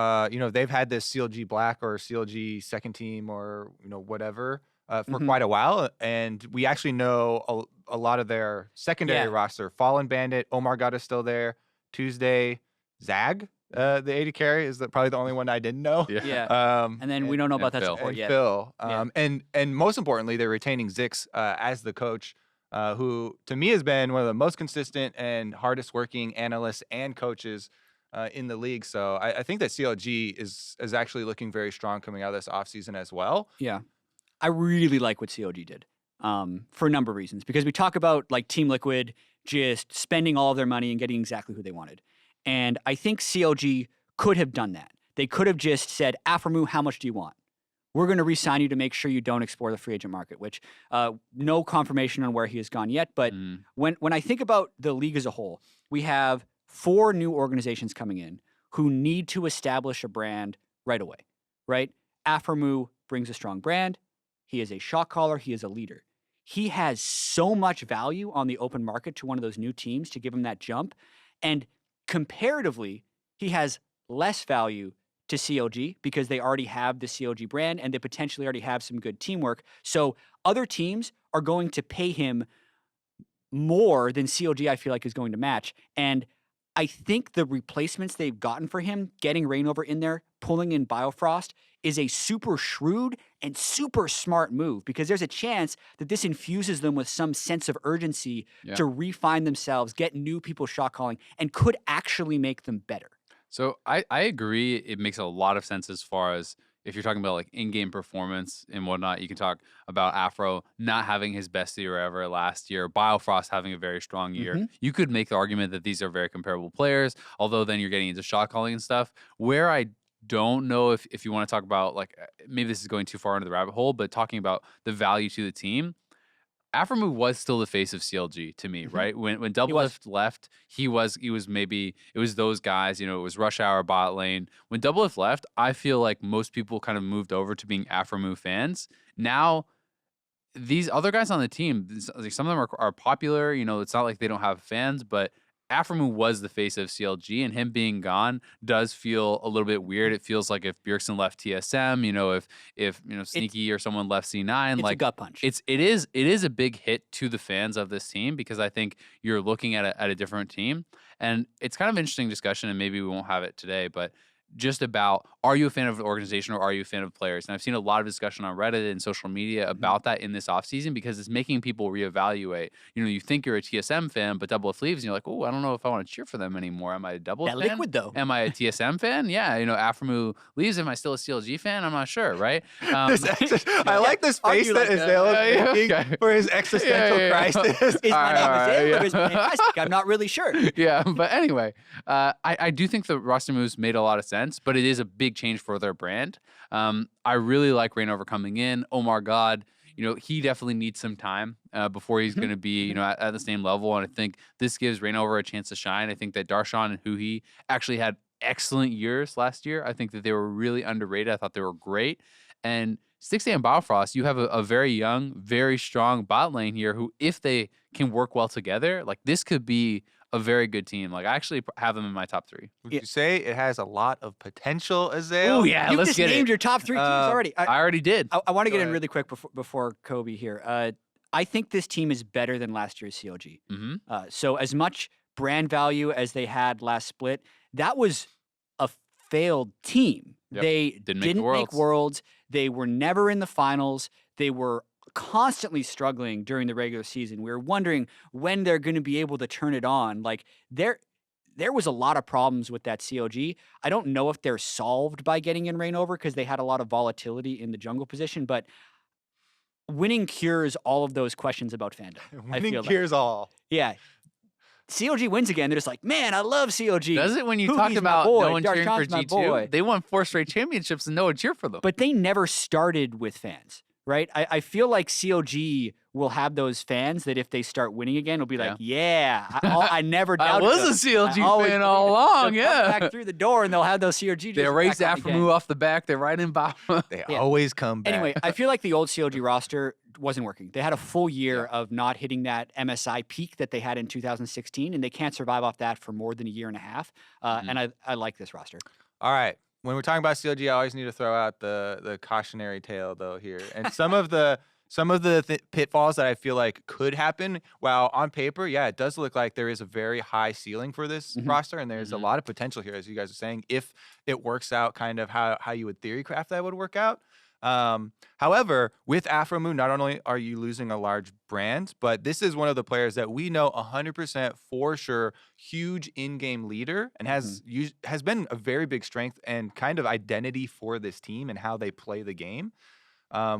Speaker 3: they've had this CLG Black or CLG second team or, whatever for quite a while. And we actually know a lot of their secondary roster. Fallen Bandit, Omar God is still there. Tuesday, Zag. The AD carry is probably the only one I didn't know.
Speaker 1: Yeah. And then we don't know about that support yet.
Speaker 3: Phil. And most importantly, they're retaining Zix as the coach, who to me has been one of the most consistent and hardest working analysts and coaches in the league. So I think that CLG is actually looking very strong coming out of this offseason as well.
Speaker 1: Yeah. I really like what COG did for a number of reasons. Because we talk about like Team Liquid just spending all of their money and getting exactly who they wanted. And I think CLG could have done that. They could have just said, Aphromoo, how much do you want? We're going to re-sign you to make sure you don't explore the free agent market, which no confirmation on where he has gone yet. But when I think about the league as a whole, we have 4 new organizations coming in who need to establish a brand right away, right? Aphromoo brings a strong brand. He is a shot caller. He is a leader. He has so much value on the open market to one of those new teams to give him that jump. And comparatively, he has less value to CLG because they already have the CLG brand and they potentially already have some good teamwork. So other teams are going to pay him more than CLG, I feel like, is going to match. And I think the replacements they've gotten for him, getting Reignover in there, pulling in Biofrost, is a super shrewd and super smart move because there's a chance that this infuses them with some sense of urgency to refine themselves, get new people shot calling, and could actually make them better.
Speaker 2: So I agree. It makes a lot of sense as far as if you're talking about like in-game performance and whatnot, you can talk about Afro not having his best year ever last year, Biofrost having a very strong year. You could make the argument that these are very comparable players, although then you're getting into shot calling and stuff. Where I don't know if you want to talk about, like, maybe this is going too far into the rabbit hole, but talking about the value to the team, Afremu was still the face of CLG to me, right? When Doublelift left, he was maybe, it was those guys, it was Rush Hour bot lane. When Doublelift left, I feel like most people kind of moved over to being Afremu fans. Now, these other guys on the team, some of them are popular. It's not like they don't have fans, but Afremu was the face of CLG, and him being gone does feel a little bit weird. It feels like if Bjergsen left TSM, if Sneaky or someone left C9,
Speaker 1: it's
Speaker 2: like
Speaker 1: a gut punch.
Speaker 2: It is a big hit to the fans of this team, because I think you're looking at a different team, and it's kind of an interesting discussion, and maybe we won't have it today, but just about, are you a fan of the organization or are you a fan of players? And I've seen a lot of discussion on Reddit and social media about that in this offseason, because it's making people reevaluate. You think you're a TSM fan, but Doublelift leaves and you're like, oh, I don't know if I want to cheer for them anymore. Am I a Doublelift fan?
Speaker 1: Liquid, though.
Speaker 2: Am I a TSM fan? Yeah, Afremu leaves. Am I still a CLG fan? I'm not sure, right?
Speaker 3: I like this face that Azale is making for his existential crisis.
Speaker 1: Is my name Azale or is my name Isaac? I'm not really sure.
Speaker 2: Yeah, but anyway, I do think the roster moves made a lot of sense, but it is a big change for their brand. I really like Reignover coming in. Omar God, he definitely needs some time before he's going to be, at the same level. And I think this gives Reignover a chance to shine. I think that Darshan and Huhi actually had excellent years last year. I think that they were really underrated. I thought they were great. And Stixay and Biofrost, you have a very young, very strong bot lane here who, if they can work well together, like, this could be a very good team. Like, I actually have them in my top 3.
Speaker 3: Would you say it has a lot of potential, Azale?
Speaker 2: Oh yeah,
Speaker 1: you
Speaker 2: let's
Speaker 1: just
Speaker 2: get
Speaker 1: named
Speaker 2: it.
Speaker 1: your top 3 teams already.
Speaker 2: I already did.
Speaker 1: I want to get in
Speaker 3: ahead.
Speaker 1: really quick before Kobe here. I think this team is better than last year's CLG. So as much brand value as they had last split, that was a failed team.
Speaker 2: Yep.
Speaker 1: They
Speaker 2: Didn't
Speaker 1: make
Speaker 2: Worlds.
Speaker 1: Worlds. They were never in the finals. They were constantly struggling during the regular season. We were wondering when they're going to be able to turn it on. Like, there was a lot of problems with that CLG. I don't know if they're solved by getting in Reignover, because they had a lot of volatility in the jungle position, but winning cures all of those questions about fandom.
Speaker 3: Winning cures all.
Speaker 1: Yeah. CLG wins again. They're just like, man, I love CLG.
Speaker 2: Does it when you
Speaker 1: Huhi's
Speaker 2: talk
Speaker 1: my
Speaker 2: about
Speaker 1: boy.
Speaker 2: no one cheering for
Speaker 1: Darshan's my boy.
Speaker 2: G2? They won 4 straight championships and no one cheered for them.
Speaker 1: But they never started with fans, right? I feel like CLG will have those fans that if they start winning again, will be like, I never doubted
Speaker 2: I was
Speaker 1: them.
Speaker 2: a CLG fan all along,
Speaker 1: They'll come back through the door and they'll have those CLG.
Speaker 2: They erased Afremu off the back. They're right in bottom.
Speaker 3: They always come back.
Speaker 1: Anyway, I feel like the old CLG roster wasn't working. They had a full year of not hitting that MSI peak that they had in 2016, and they can't survive off that for more than a year and a half. And I like this roster.
Speaker 3: All right. When we're talking about CLG, I always need to throw out the cautionary tale, though, here. And some of the pitfalls that I feel like could happen, while on paper, it does look like there is a very high ceiling for this roster, and there's a lot of potential here, as you guys are saying, if it works out kind of how you would theory craft that would work out. However, with Afremu, not only are you losing a large brand, but this is one of the players that we know 100% for sure, huge in-game leader, and has been a very big strength and kind of identity for this team and how they play the game.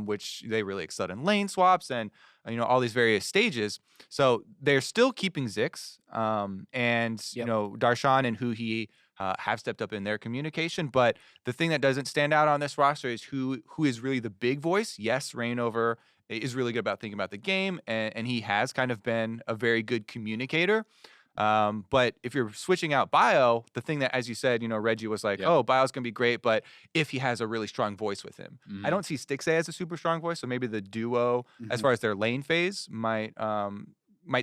Speaker 3: Which they really excelled in lane swaps and all these various stages. So they're still keeping Zix, and Darshan and Huhi have stepped up in their communication. But the thing that doesn't stand out on this roster is who is really the big voice. Yes, Reignover is really good about thinking about the game, and he has kind of been a very good communicator. But if you're switching out Bio, the thing that, as you said, Reggie was like, oh, Bio's going to be great, but if he has a really strong voice with him. I don't see Stixay as a super strong voice, so maybe the duo, as far as their lane phase, might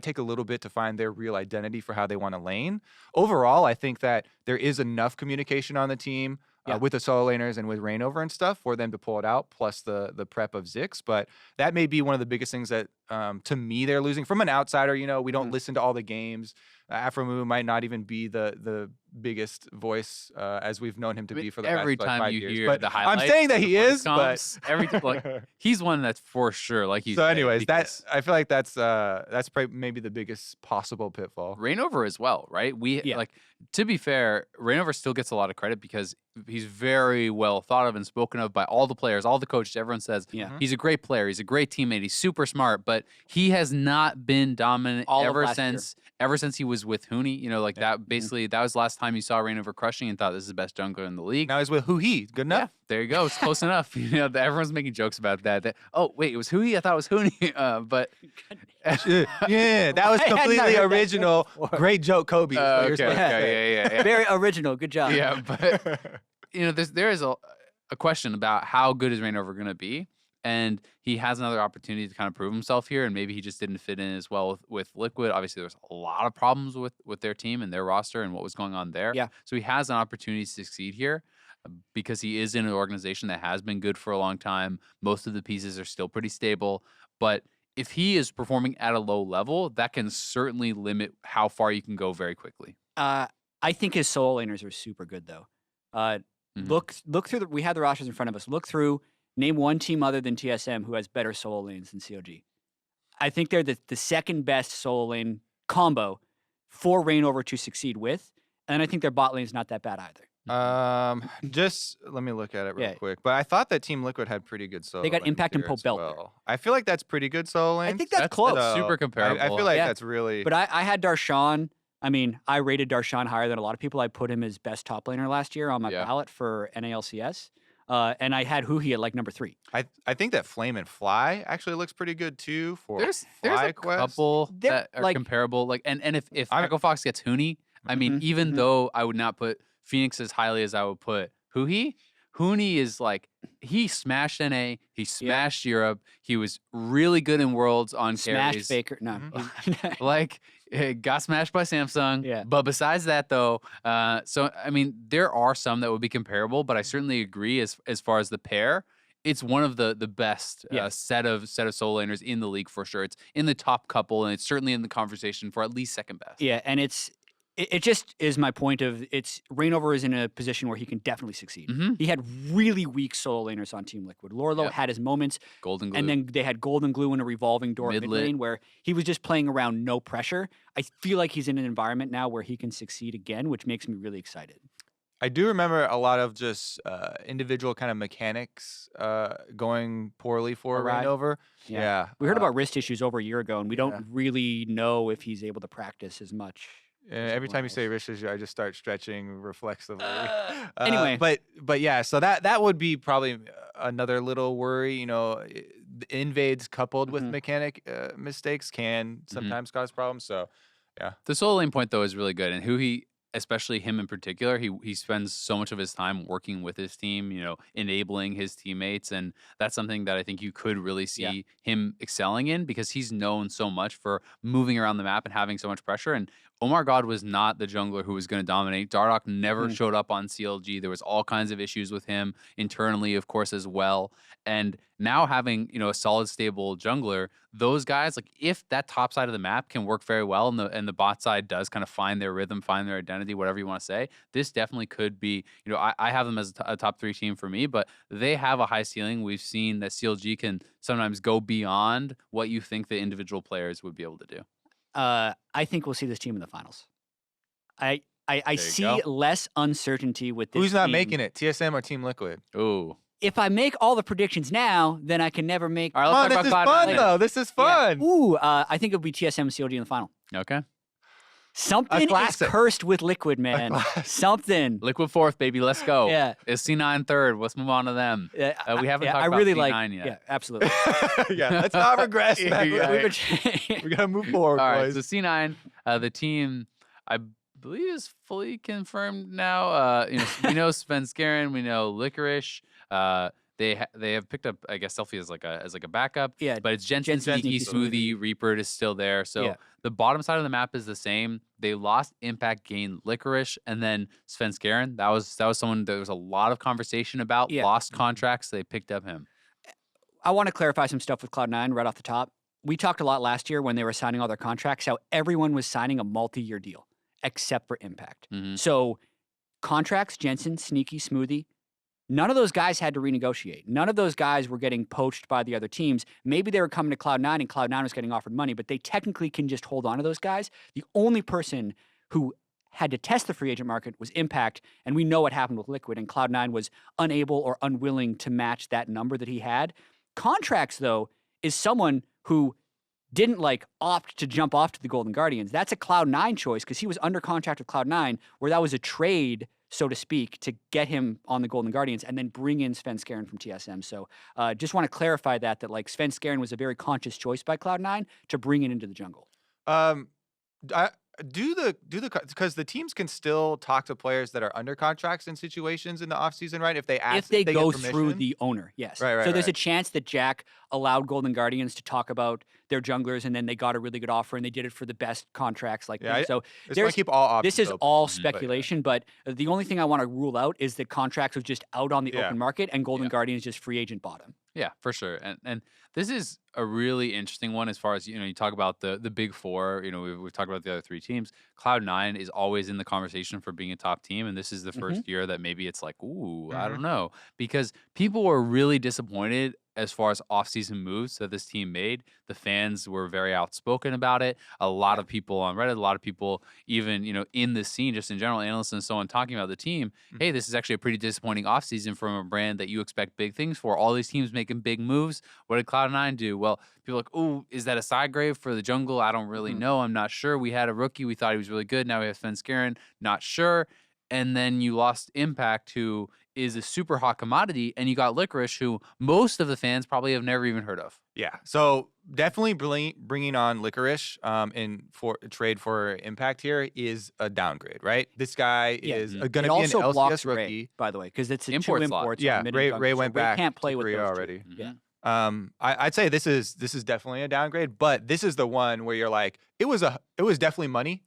Speaker 3: take a little bit to find their real identity for how they want to lane. Overall, I think that there is enough communication on the team with the solo laners and with Reignover and stuff for them to pull it out, plus the prep of Zix. But that may be one of the biggest things that to me, they're losing. From an outsider, we don't listen to all the games. Afromu might not even be the biggest voice as we've known him to be for the
Speaker 2: every
Speaker 3: past like,
Speaker 2: time
Speaker 3: 5
Speaker 2: you
Speaker 3: years.
Speaker 2: hear
Speaker 3: But
Speaker 2: the highlights,
Speaker 3: I'm saying that he is,
Speaker 2: comps, he's one that's for sure. Like you.
Speaker 3: So, anyways,
Speaker 2: because
Speaker 3: I feel like that's probably maybe the biggest possible pitfall.
Speaker 2: Reignover as well, right? To be fair, Reignover still gets a lot of credit because he's very well thought of and spoken of by all the players, all the coaches. Everyone says he's a great player, he's a great teammate, he's super smart, but he has not been dominant ever since he was with Hooney. That basically that was the last time you saw Reignover crushing and thought this is the best jungler in the league.
Speaker 3: Now he's with Hoo-Hee. Good enough?
Speaker 2: Yeah, there you go. It's close enough. Everyone's making jokes about that. Oh, wait, it was Hoo-Hee? I thought it was Hooney. But
Speaker 3: yeah, that was completely original. Great joke, Kobe.
Speaker 2: Okay, yeah.
Speaker 1: Very original. Good job.
Speaker 2: Yeah, but there is a question about how good is Reignover going to be, and he has another opportunity to kind of prove himself here, and maybe he just didn't fit in as well with Liquid. Obviously, there's a lot of problems with their team and their roster and what was going on there.
Speaker 1: Yeah.
Speaker 2: So he has an opportunity to succeed here because he is in an organization that has been good for a long time. Most of the pieces are still pretty stable, but if he is performing at a low level, that can certainly limit how far you can go very quickly.
Speaker 1: I think his solo laners are super good, though. Look through we have the rosters in front of us. Look through, name one team other than TSM who has better solo lanes than COG. I think they're the second best solo lane combo for Reignover to succeed with, and I think their bot lane is not that bad either.
Speaker 3: Just let me look at it real quick. But I thought that Team Liquid had pretty good solo.
Speaker 1: They got
Speaker 3: lanes
Speaker 1: Impact and
Speaker 3: here
Speaker 1: Pope
Speaker 3: as
Speaker 1: Belt.
Speaker 3: well. I feel like that's pretty good solo lanes.
Speaker 1: I think that's close.
Speaker 2: That's super comparable.
Speaker 3: I feel like that's really.
Speaker 1: But I had Darshan. I mean, I rated Darshan higher than a lot of people. I put him as best top laner last year on my ballot for NALCS. And I had Hoo-Hee at like number 3.
Speaker 3: I think that Flame and Fly actually looks pretty good too for
Speaker 2: there's
Speaker 3: FlyQuest.
Speaker 2: a couple that are comparable. And if Echo Fox gets Hooney, I mean, even though I would not put Phoenix as highly as I would put Hoo-Hee, Hooney is like, he smashed NA, he smashed Europe, he was really good in Worlds on carries.
Speaker 1: Smashed Faker. No.
Speaker 2: Got smashed by Samsung.
Speaker 1: Yeah.
Speaker 2: But besides that, though, so, I mean, there are some that would be comparable, but I certainly agree as far as the pair, it's one of the best set of solo laners in the league for sure. It's in the top couple, and it's certainly in the conversation for at least second best.
Speaker 1: Yeah, and it just is my point of Reignover is in a position where he can definitely succeed. He had really weak solo laners on Team Liquid. Lorlo had his moments.
Speaker 2: Golden Glue.
Speaker 1: And then they had Golden Glue in a revolving door mid lane where he was just playing around no pressure. I feel like he's in an environment now where he can succeed again, which makes me really excited.
Speaker 3: I do remember a lot of just individual kind of mechanics going poorly for Reignover. Yeah.
Speaker 1: We heard about wrist issues over a year ago, and we don't really know if he's able to practice as much.
Speaker 3: Every time you say wrist issue, I just start stretching reflexively.
Speaker 1: Anyway,
Speaker 3: but yeah, so that would be probably another little worry. Invades coupled with mechanic mistakes can sometimes cause problems. So yeah,
Speaker 2: the solo lane point though is really good, and especially him in particular, he spends so much of his time working with his team, enabling his teammates, and that's something that I think you could really see him excelling in because he's known so much for moving around the map and having so much pressure. And Omar God was not the jungler who was going to dominate. Dardoch never showed up on CLG. There was all kinds of issues with him internally, of course, as well. And now having, a solid, stable jungler, those guys, like if that top side of the map can work very well and the bot side does kind of find their rhythm, find their identity, whatever you want to say, this definitely could be, I have them as a top 3 team for me, but they have a high ceiling. We've seen that CLG can sometimes go beyond what you think the individual players would be able to do.
Speaker 1: I think we'll see this team in the finals. I see less uncertainty with this
Speaker 3: Who's not
Speaker 1: team.
Speaker 3: making it, TSM or Team Liquid?
Speaker 2: Ooh.
Speaker 1: If I make all the predictions now, then I can never make.
Speaker 2: All right, let's
Speaker 3: this is
Speaker 2: talk about
Speaker 3: fun,
Speaker 2: later.
Speaker 3: though. This is fun.
Speaker 1: Yeah. Ooh, I think it'll be TSM and CLG in the final.
Speaker 2: Okay.
Speaker 1: Something is cursed with Liquid, man. Something.
Speaker 2: Liquid 4th, baby. Let's go.
Speaker 1: Yeah.
Speaker 2: Is C9 3rd? Let's move on to them. We haven't talked about C9 yet.
Speaker 1: Yeah, absolutely.
Speaker 3: Let's not regress.
Speaker 2: Yeah.
Speaker 3: We gotta move forward,
Speaker 2: all right,
Speaker 3: boys.
Speaker 2: so C9, the team, I believe is fully confirmed now. We know Svenskeren, we know Licorice. They have picked up, I guess, Selfie as like a backup.
Speaker 1: Yeah,
Speaker 2: but it's Jensen, Sneaky, Smoothie, Reaper is still there. So the bottom side of the map is the same. They lost Impact, gained Licorice, and then Svenskeren. That was someone there was a lot of conversation about. Lost contracts. They picked up him.
Speaker 1: I want to clarify some stuff with Cloud9 right off the top. we talked a lot last year when they were signing all their contracts, how everyone was signing a multi-year deal except for Impact. So contracts, Jensen, Sneaky, Smoothie, none of those guys had to renegotiate. None of those guys were getting poached by the other teams. Maybe they were coming to Cloud9 and Cloud9 was getting offered money, but they technically can just hold on to those guys. The only person who had to test the free agent market was Impact, and we know what happened with Liquid, and Cloud9 was unable or unwilling to match that number that he had. Contracts, though, is someone who didn't like opt to jump off to the Golden Guardians. That's a Cloud9 choice because he was under contract with Cloud9, where that was a trade, so to speak, to get him on the Golden Guardians and then bring in Sven Skjern from TSM. So just want to clarify that like Sven Skjern was a very conscious choice by Cloud9 to bring it into the jungle.
Speaker 3: Because the teams can still talk to players that are under contracts in situations in the offseason, right? If they ask,
Speaker 1: if they go through the owner, yes.
Speaker 3: Right.
Speaker 1: So there's a chance that Jack allowed Golden Guardians to talk about their junglers, and then they got a really good offer, and they did it for the best contracts. Like so,
Speaker 3: keep all options
Speaker 1: this is
Speaker 3: open.
Speaker 1: all speculation. But the only thing I want to rule out is that contracts was just out on the open market, and Golden Guardians just free agent bottom.
Speaker 2: Yeah, for sure. And this is a really interesting one as far as, you talk about the big four, we've talked about the other three teams. Cloud9 is always in the conversation for being a top team. And this is the first year that maybe it's like, ooh, I don't know. Because people were really disappointed as far as offseason moves that this team made. The fans were very outspoken about it. A lot of people on Reddit, a lot of people even, in the scene, just in general, analysts and so on, talking about the team. Hey, this is actually a pretty disappointing offseason from a brand that you expect big things for. All these teams making big moves. What did Cloud9 do? Well, people are like, oh, is that a side grave for the jungle? I don't really know. I'm not sure. We had a rookie. We thought he was really good. Now we have Sven Skjern. Not sure. And then you lost Impact, who is a super hot commodity, and you got Licorice, who most of the fans probably have never even heard of.
Speaker 3: Yeah, so definitely bringing on Licorice for trade for Impact here is a downgrade, right? This guy is going to be an LCS rookie,
Speaker 1: Ray, by the way, because it's
Speaker 2: import
Speaker 1: two imports.
Speaker 3: Yeah, Ray went back.
Speaker 1: Can't play with
Speaker 3: Korea
Speaker 1: those
Speaker 3: already.
Speaker 1: Yeah.
Speaker 3: I'd say this is definitely a downgrade, but this is the one where you're like, it was definitely money.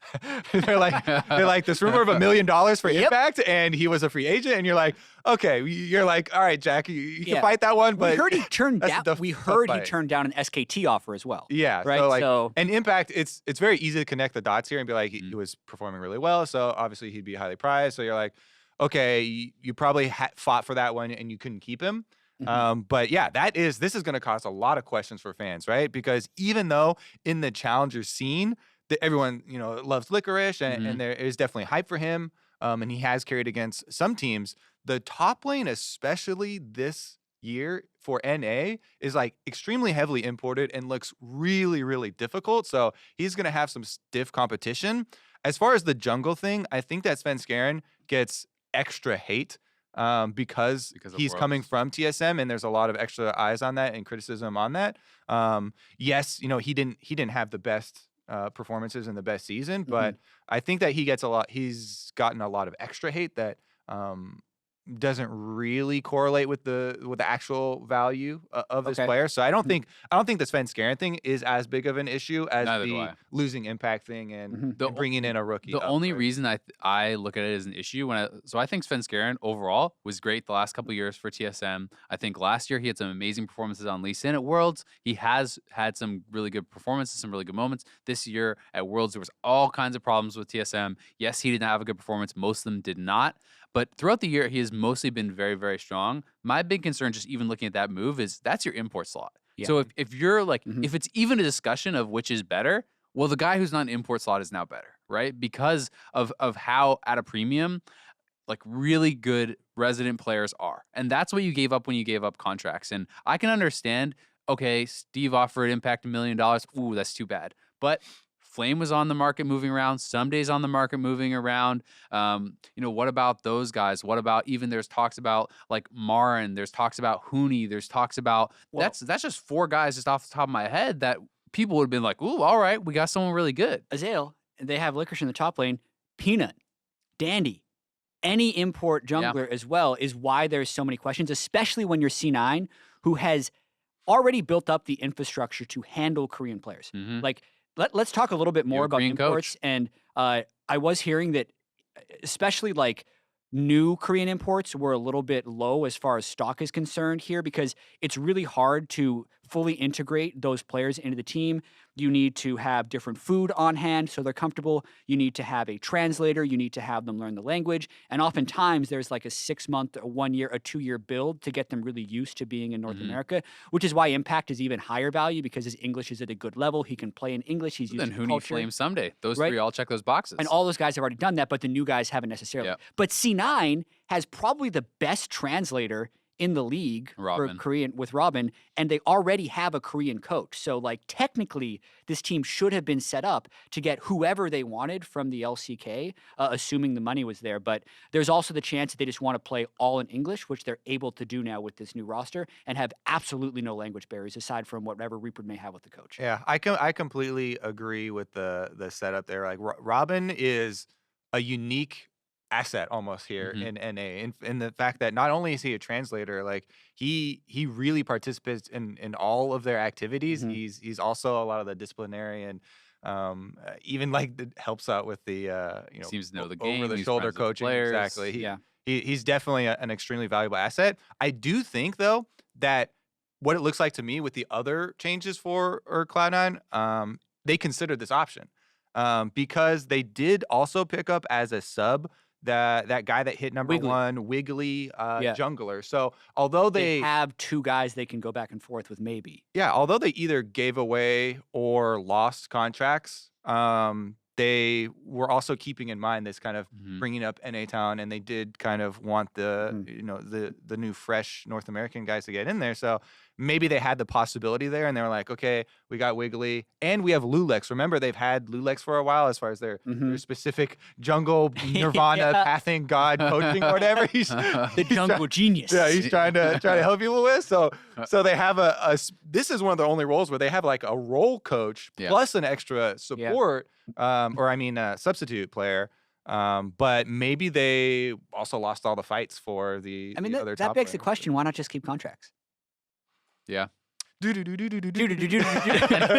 Speaker 3: they're like this rumor of $1 million for Impact, and he was a free agent, and you're like, okay, you're like, all right, Jack, you can fight that one, but
Speaker 1: we heard he turned down. He turned down an SKT offer as well.
Speaker 3: Yeah,
Speaker 1: right.
Speaker 3: And Impact, it's very easy to connect the dots here and be like, he was performing really well, so obviously he'd be highly prized. So you're like, okay, you probably fought for that one, and you couldn't keep him. But yeah, this is going to cause a lot of questions for fans, right? Because even though in the challenger scene, everyone loves Licorice, and there is definitely hype for him, and he has carried against some teams. The top lane, especially this year for NA, is like extremely heavily imported and looks really, really difficult. So he's going to have some stiff competition. As far as the jungle thing, I think that Sven Skjern gets extra hate. Because he's coming from TSM, and there's a lot of extra eyes on that and criticism on that. Yes, he didn't have the best performances in the best season, but I think that he's gotten a lot of extra hate that doesn't really correlate with the actual value of this player. So I don't think the Sven Skjern thing is as big of an issue as the losing Impact thing and bringing in a rookie.
Speaker 2: The only reason I look at it as an issue I think Sven Skjern overall was great the last couple of years for TSM. I think last year he had some amazing performances on Lee Sin at Worlds. He has had some really good performances, some really good moments. This year at Worlds there was all kinds of problems with TSM. Yes, he didn't have a good performance. Most of them did not. But throughout the year, he has mostly been very, very strong. My big concern, just even looking at that move, is that's your import slot. Yeah. So if you're like, if it's even a discussion of which is better, well, the guy who's not an import slot is now better, right? Because of how at a premium, like really good resident players are. And that's what you gave up when you gave up contracts. And I can understand, okay, Steve offered Impact $1 million. Ooh, that's too bad. But Flame was on the market moving around. Some days on the market moving around. What about those guys? What about even there's talks about like Marin. There's talks about Hooney. There's talks about that's just 4 guys just off the top of my head that people would have been like, ooh, all right, we got someone really good.
Speaker 1: Azael, they have Licorice in the top lane. Peanut, Dandy, any import jungler as well is why there's so many questions, especially when you're C9, who has already built up the infrastructure to handle Korean players. Like. Let's talk a little bit more about imports. And I was hearing that especially like new Korean imports were a little bit low as far as stock is concerned here, because it's really hard to fully integrate those players into the team. You need to have different food on hand so they're comfortable. You need to have a translator. You need to have them learn the language. And oftentimes there's like a 6 month, a 1 year, a 2 year build to get them really used to being in North America, which is why Impact is even higher value because his English is at a good level. He can play in English. He's used to the
Speaker 2: who need Flames someday? Those three all check those boxes.
Speaker 1: And all those guys have already done that, but the new guys haven't necessarily.
Speaker 2: Yep.
Speaker 1: But C9 has probably the best translator in the league for Korean with Robin, and they already have a Korean coach. So like technically this team should have been set up to get whoever they wanted from the LCK, assuming the money was there. But there's also the chance that they just want to play all in English, which they're able to do now with this new roster, and have absolutely no language barriers aside from whatever Reaper may have with the coach.
Speaker 3: Yeah, I completely agree with the setup there. Like Robin is a unique asset almost here in NA, in the fact that not only is he a translator, like he really participates in all of their activities. He's also a lot of the disciplinary and even like helps out with the
Speaker 2: seems to know the game,
Speaker 3: over the shoulder coaching. Exactly. He's definitely an extremely valuable asset. I do think though that what it looks like to me with the other changes for Cloud9, they considered this option because they did also pick up as a sub that guy that hit number one, Wiggly jungler. So although they
Speaker 1: have two guys they can go back and forth with, maybe.
Speaker 3: Yeah, although they either gave away or lost contracts, they were also keeping in mind this kind of bringing up NA Town, and they did kind of want the the new fresh North American guys to get in there. So maybe they had the possibility there, and they were like, okay, we got Wiggly, and we have Lulex. Remember, they've had Lulex for a while as far as their specific jungle Nirvana pathing god coaching or whatever. He's
Speaker 1: the jungle genius.
Speaker 3: Yeah, he's trying to help people with. So they have this is one of the only roles where they have like a role coach plus an extra support. Substitute player. But maybe they also lost all the fights for the other top
Speaker 1: that begs
Speaker 3: players.
Speaker 1: the question, why not just keep contracts?
Speaker 2: Yeah.
Speaker 3: And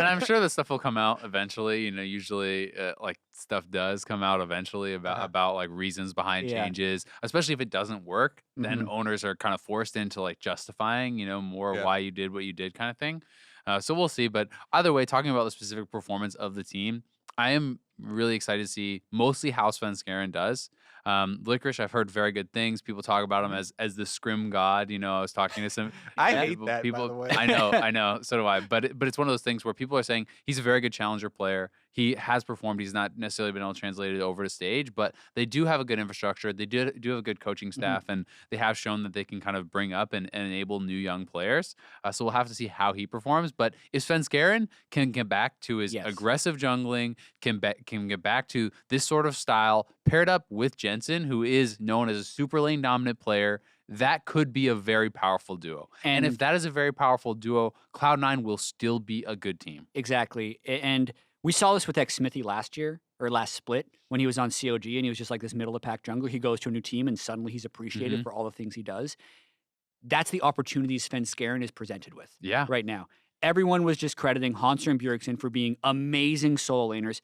Speaker 2: I'm sure this stuff will come out eventually. Usually like stuff does come out eventually about like reasons behind changes, especially if it doesn't work. Then owners are kind of forced into like justifying, more why you did what you did kind of thing. So we'll see. But either way, talking about the specific performance of the team, I am really excited to see mostly how Svenskeren does. Licorice, I've heard very good things. People talk about him as the scrim god. I was talking to some
Speaker 3: I hate that,
Speaker 2: people.
Speaker 3: by the way.
Speaker 2: I know, so do I. But it's one of those things where people are saying he's a very good challenger player. He has performed. He's not necessarily been able to translate it over to stage, but they do have a good infrastructure. They do have a good coaching staff, and they have shown that they can kind of bring up and enable new young players. So we'll have to see how he performs. But if Svenskeren can get back to his aggressive jungling, can get back to this sort of style, paired up with Jensen, who is known as a super lane dominant player, that could be a very powerful duo. And if that is a very powerful duo, Cloud9 will still be a good team.
Speaker 1: Exactly. And we saw this with Smithy last year, or last split, when he was on COG and he was just like this middle of the pack jungler. He goes to a new team and suddenly he's appreciated for all the things he does. That's the opportunities Svenskeren is presented with right now. Everyone was just crediting Hanser and Bjergsen for being amazing solo laners.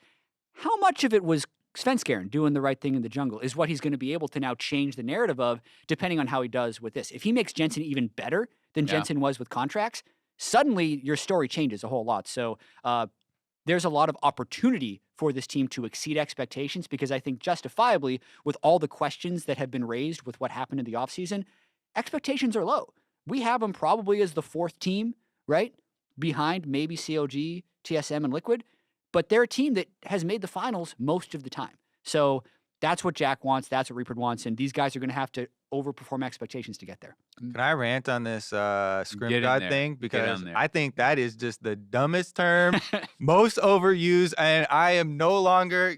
Speaker 1: How much of it was Svenskeren doing the right thing in the jungle is what he's going to be able to now change the narrative of, depending on how he does with this. If he makes Jensen even better than Jensen was with contracts, suddenly your story changes a whole lot. So there's a lot of opportunity for this team to exceed expectations, because I think justifiably, with all the questions that have been raised with what happened in the offseason, expectations are low. We have them probably as the fourth team, right? Behind maybe COG, TSM, and Liquid. But they're a team that has made the finals most of the time. So that's what Jack wants. That's what Reaper wants. And these guys are going to have to overperform expectations to get there.
Speaker 3: Can I rant on this scrim god thing? Because I think that is just the dumbest term, most overused, and I am no longer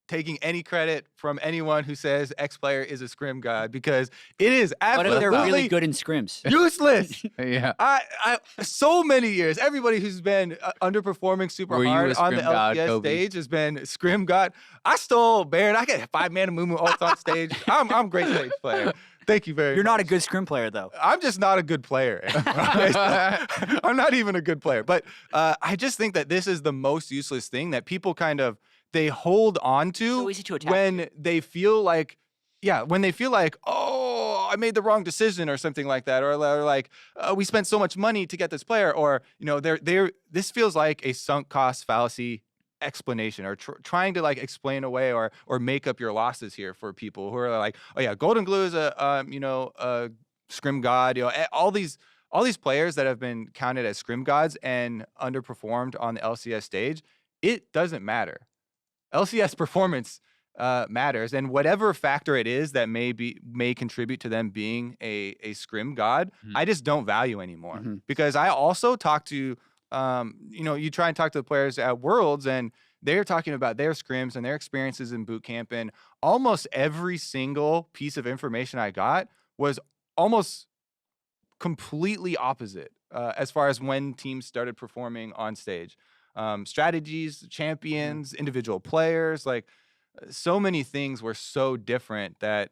Speaker 3: taking any credit from anyone who says X player is a scrim god, because it is absolutely
Speaker 1: but if they're really good in scrims.
Speaker 3: Useless.
Speaker 2: I
Speaker 3: so many years, everybody who's been underperforming super hard on the LCS stage has been scrim god. I stole Baron. I get 5-mana Mumu ult on stage. I'm a great stage player. Thank you very much.
Speaker 1: You're not a good scrim player, though.
Speaker 3: I'm just not a good player. I'm not even a good player. But I just think that this is the most useless thing that people kind of, they hold on to,
Speaker 1: so easy to attack.
Speaker 3: when they feel like, oh, oh, I made the wrong decision or something like that, or like we spent so much money to get this player, or this feels like a sunk cost fallacy explanation, or trying to like explain away or make up your losses here for people who are like, oh yeah, Golden Glue is a scrim god, all these players that have been counted as scrim gods and underperformed on the LCS stage. It doesn't matter. LCS performance matters, and whatever factor it is that may contribute to them being a scrim god, I just don't value anymore. Because I also talk to you try and talk to the players at Worlds, and they're talking about their scrims and their experiences in boot camp, and almost every single piece of information I got was almost completely opposite as far as when teams started performing on stage. Strategies, champions, individual players, like so many things were so different that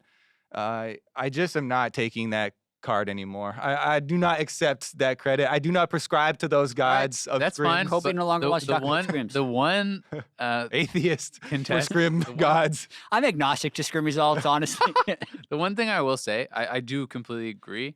Speaker 3: I just am not taking that card anymore. I do not accept that credit. I do not prescribe to those gods of
Speaker 2: That's
Speaker 3: scrims.
Speaker 2: fine.
Speaker 1: Kobe no longer wants to talk about scrims.
Speaker 2: The one
Speaker 3: atheist
Speaker 2: contest,
Speaker 3: scrim gods.
Speaker 1: I'm agnostic to scrim results, honestly.
Speaker 2: The one thing I will say, I do completely agree.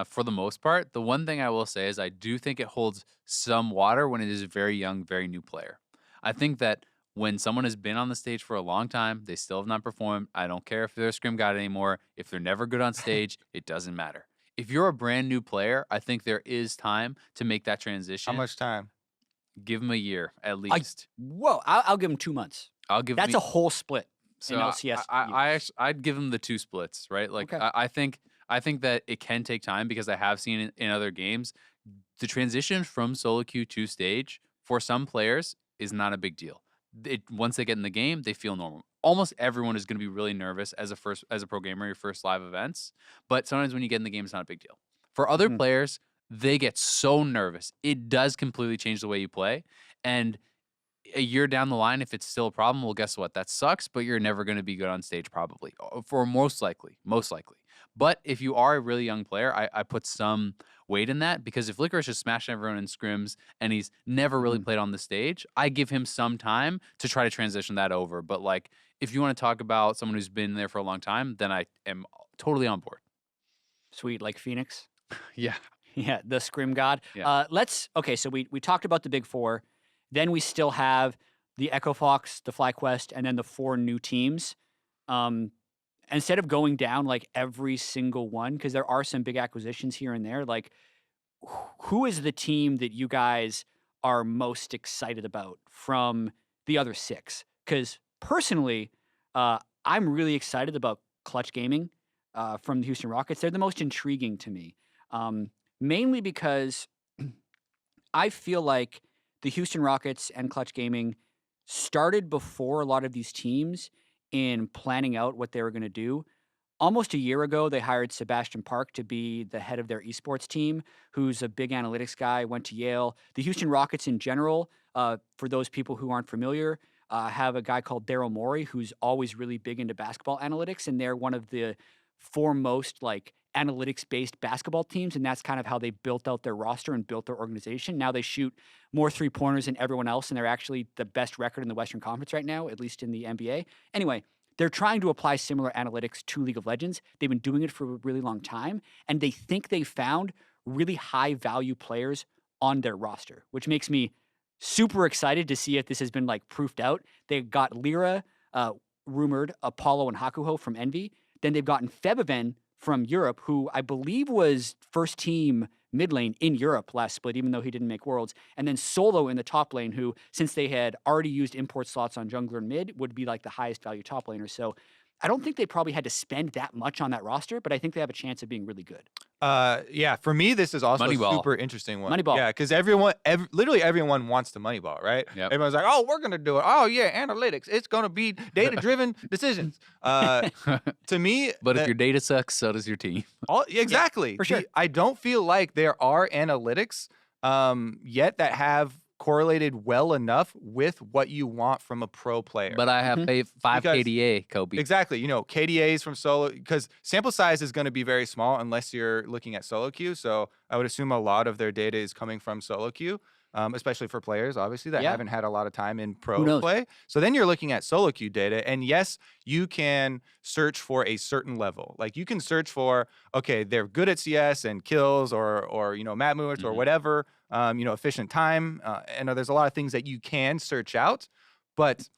Speaker 2: For the most part, the one thing I will say is I do think it holds some water when it is a very young, very new player. I think that when someone has been on the stage for a long time, they still have not performed. I don't care if they're a scrim god anymore. If they're never good on stage, it doesn't matter. If you're a brand new player, I think there is time to make that transition.
Speaker 3: How much time?
Speaker 2: Give them a year at least.
Speaker 1: I'll give him 2 months.
Speaker 2: That's
Speaker 1: a whole split
Speaker 2: so
Speaker 1: in LCS.
Speaker 2: I'd give them the 2 splits, right? Like okay. I think that it can take time, because I have seen in other games, the transition from solo queue to stage for some players is not a big deal. Once they get in the game, they feel normal. Almost everyone is going to be really nervous as a pro gamer, your first live events. But sometimes when you get in the game, it's not a big deal. For other players, they get so nervous. It does completely change the way you play. And a year down the line, if it's still a problem, well, guess what? That sucks, but you're never going to be good on stage probably, for most likely. But if you are a really young player, I put some weight in that, because if Licorice is smashing everyone in scrims and he's never really played on the stage, I give him some time to try to transition that over. But like, if you want to talk about someone who's been there for a long time, then I am totally on board.
Speaker 1: Sweet, like Phoenix.
Speaker 2: Yeah.
Speaker 1: Yeah, the scrim god.
Speaker 2: Yeah.
Speaker 1: So we talked about the big 4. Then we still have the Echo Fox, the FlyQuest, and then the 4 new teams. Instead of going down like every single one, because there are some big acquisitions here and there, like who is the team that you guys are most excited about from the other 6? Because personally, I'm really excited about Clutch Gaming from the Houston Rockets. They're the most intriguing to me, mainly because I feel like the Houston Rockets and Clutch Gaming started before a lot of these teams in planning out what they were going to do. Almost a year ago, they hired Sebastian Park to be the head of their esports team, who's a big analytics guy, went to Yale. The Houston Rockets in general, for those people who aren't familiar, have a guy called Daryl Morey, who's always really big into basketball analytics, and they're one of the foremost like analytics-based basketball teams, and that's kind of how they built out their roster and built their organization. Now they shoot more three-pointers than everyone else, and they're actually the best record in the Western Conference right now, at least in the NBA. Anyway, they're trying to apply similar analytics to League of Legends. They've been doing it for a really long time, and they think they found really high-value players on their roster, which makes me super excited to see if this has been like proofed out. They got Lyra, rumored, Apollo, and Hakuho from Envy. Then they've gotten Febiven from Europe, who I believe was first team mid lane in Europe last split, even though he didn't make Worlds. And then Solo in the top lane, who, since they had already used import slots on jungler and mid, would be like the highest value top laner. So I don't think they probably had to spend that much on that roster, but I think they have a chance of being really good.
Speaker 3: Yeah, for me, this is also
Speaker 2: Moneyball.
Speaker 3: a super interesting one.
Speaker 1: Moneyball.
Speaker 3: Yeah, because literally everyone wants to Moneyball, right?
Speaker 2: Yep.
Speaker 3: Everyone's like, oh, we're going to do it. Oh, yeah, analytics. It's going to be data-driven decisions. To me...
Speaker 2: But if your data sucks, so does your team.
Speaker 3: Exactly.
Speaker 1: Yeah, for sure.
Speaker 3: I don't feel like there are analytics yet that have correlated well enough with what you want from a pro player.
Speaker 2: But I have 5 KDA, Kobe.
Speaker 3: Exactly. KDAs from solo, because sample size is going to be very small unless you're looking at solo queue. So I would assume a lot of their data is coming from solo queue. especially for players, obviously, that haven't had a lot of time in
Speaker 1: Who
Speaker 3: pro
Speaker 1: knows?
Speaker 3: play. So then you're looking at solo queue data. And yes, you can search for a certain level. Like you can search for, okay, they're good at CS and kills or map movements or whatever, efficient time. And there's a lot of things that you can search out. But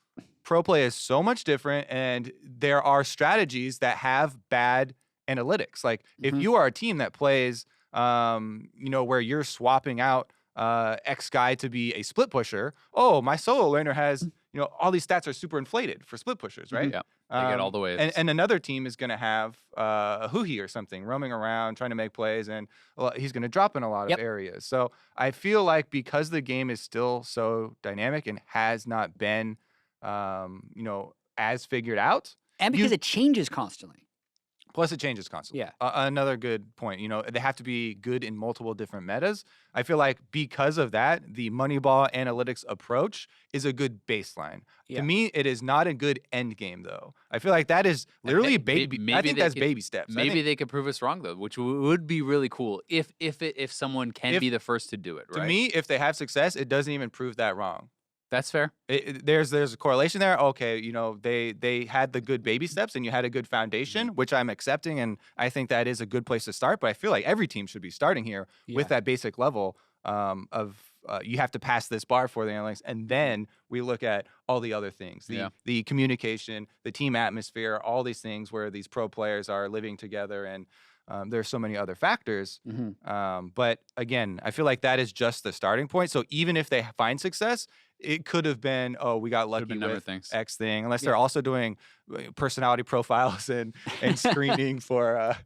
Speaker 3: pro play is so much different, and there are strategies that have bad analytics. Like if you are a team that plays, where you're swapping out X guy to be a split pusher. Oh, my solo laner has, all these stats are super inflated for split pushers, right?
Speaker 2: Yeah, they get all the waves.
Speaker 3: And another team is going to have a Huhi or something roaming around trying to make plays, and he's going to drop in a lot of areas. So I feel like because the game is still so dynamic and has not been, as figured out.
Speaker 1: And because it changes constantly.
Speaker 3: Plus, it changes constantly.
Speaker 1: Yeah.
Speaker 3: Another good point. They have to be good in multiple different metas. I feel like because of that, the Moneyball analytics approach is a good baseline.
Speaker 1: Yeah.
Speaker 3: To me, it is not a good end game, though. I feel like that is literally baby. I think that's baby steps.
Speaker 2: Maybe they could prove us wrong, though, which would be really cool if someone can be the first to do it. Right?
Speaker 3: To me, if they have success, it doesn't even prove that wrong.
Speaker 2: That's fair.
Speaker 3: There's a correlation there. Okay, they had the good baby steps and you had a good foundation, which I'm accepting, and I think that is a good place to start. But I feel like every team should be starting here with that basic level of you have to pass this bar for the analytics, and then we look at all the other things, the communication, the team atmosphere, all these things where these pro players are living together, and there's so many other factors. But again, I feel like that is just the starting point. So even if they find success, it could have been, we got lucky with X thing, unless they're also doing personality profiles and screening for.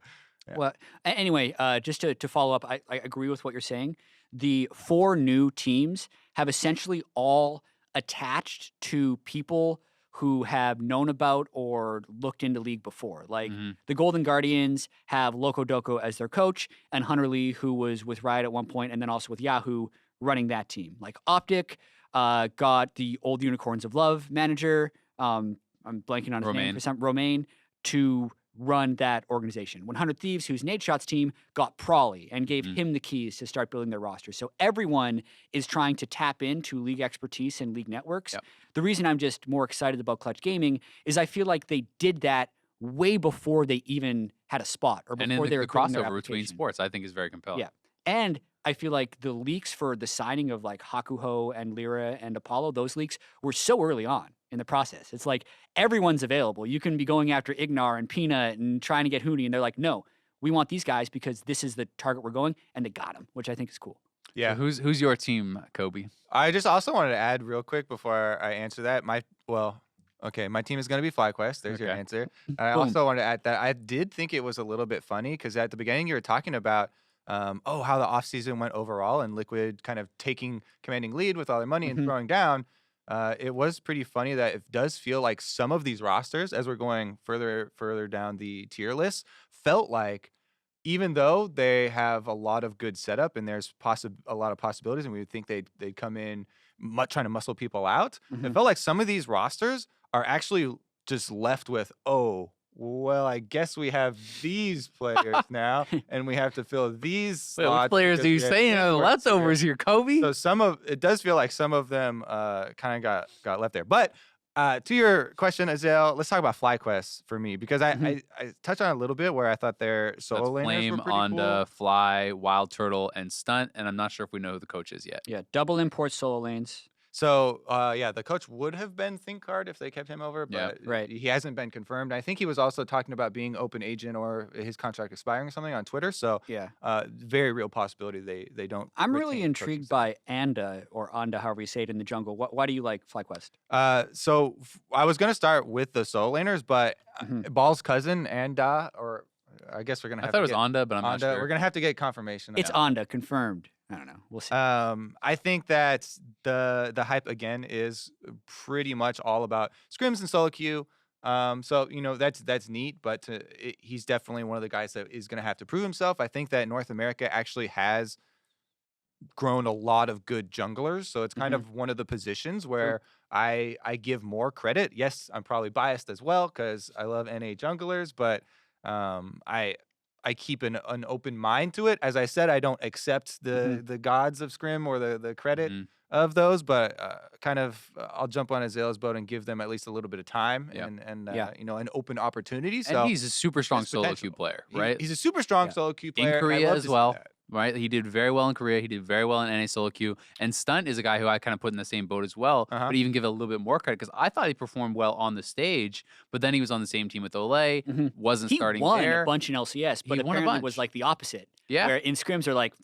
Speaker 1: Well, anyway, just to follow up, I agree with what you're saying. The 4 new teams have essentially all attached to people who have known about or looked into League before. Like the Golden Guardians have Loco Doco as their coach, and Hunter Lee, who was with Riot at one point, and then also with Yahoo running that team. Like OpTic got the old Unicorns of Love manager, I'm blanking on his name for some, Romain, to run that organization. 100 Thieves, who's Nadeshot's team, got Prawley and gave him the keys to start building their roster. So everyone is trying to tap into League expertise and League networks. The reason I'm just more excited about Clutch Gaming is I feel like they did that way before they even had a spot or before they were
Speaker 2: the crossover between sports, I think, is very compelling.
Speaker 1: Yeah. And I feel like the leaks for the signing of like Hakuho and Lyra and Apollo, those leaks were so early on in the process. It's like everyone's available. You can be going after Ignar and Peanut and trying to get Huni, and they're like, no, we want these guys because this is the target we're going, and they got him, which I think is cool.
Speaker 3: Yeah.
Speaker 2: So who's your team, Kobe?
Speaker 3: I just also wanted to add real quick before I answer that. My team is going to be FlyQuest. There's your answer. I also wanted to add that I did think it was a little bit funny because at the beginning you were talking about how the offseason went overall and Liquid kind of commanding lead with all their money and throwing down. It was pretty funny that it does feel like some of these rosters, as we're going further down the tier list, felt like even though they have a lot of good setup and there's a lot of possibilities, and we would think they'd come in trying to muscle people out, it felt like some of these rosters are actually just left with, well, I guess we have these players now, and we have to fill these slots.
Speaker 2: Which players are you saying are the leftovers here, Kobe?
Speaker 3: So it does feel like some of them kind of got left there. But to your question, Azael, let's talk about FlyQuest for me, because I touched on it a little bit where I thought their solo laners
Speaker 2: Flame,
Speaker 3: were pretty
Speaker 2: Onda,
Speaker 3: cool.
Speaker 2: Fly, Wild Turtle, and Stunt, and I'm not sure if we know who the coach is yet.
Speaker 1: Yeah, double import solo lanes.
Speaker 3: So, the coach would have been ThinkCard if they kept him over, but he hasn't been confirmed. I think he was also talking about being open agent or his contract expiring or something on Twitter. So, very real possibility they don't.
Speaker 1: I'm really intrigued by Anda, however you say it in the jungle. Why do you like FlyQuest?
Speaker 3: So I was going to start with the solo laners, but Ball's cousin, Anda, or I guess we're going to have
Speaker 2: I thought it was Onda, but I'm not sure.
Speaker 3: We're going to have to get confirmation.
Speaker 1: It's Onda, confirmed. I don't know. We'll see.
Speaker 3: I think that the hype again is pretty much all about scrims and solo queue. So that's neat, but he's definitely one of the guys that is going to have to prove himself. I think that North America actually has grown a lot of good junglers, so it's kind of one of the positions where I give more credit. Yes, I'm probably biased as well because I love NA junglers, but I keep an open mind to it. As I said, I don't accept the gods of Scrim or the credit of those, but kind of I'll jump on Azalea's boat and give them at least a little bit of time and you know, an open opportunity. So
Speaker 2: and he's a super strong solo queue player, right?
Speaker 3: He's a super strong solo queue player
Speaker 2: in Korea as well.
Speaker 3: That.
Speaker 2: Right, he did very well in Korea. He did very well in NA solo queue. And Stunt is a guy who I kind of put in the same boat as well, but even give it a little bit more credit because I thought he performed well on the stage. But then he was on the same team with Olay, wasn't starting there.
Speaker 1: He won a bunch in LCS, but apparently was like the opposite.
Speaker 2: Yeah,
Speaker 1: where in scrims are like,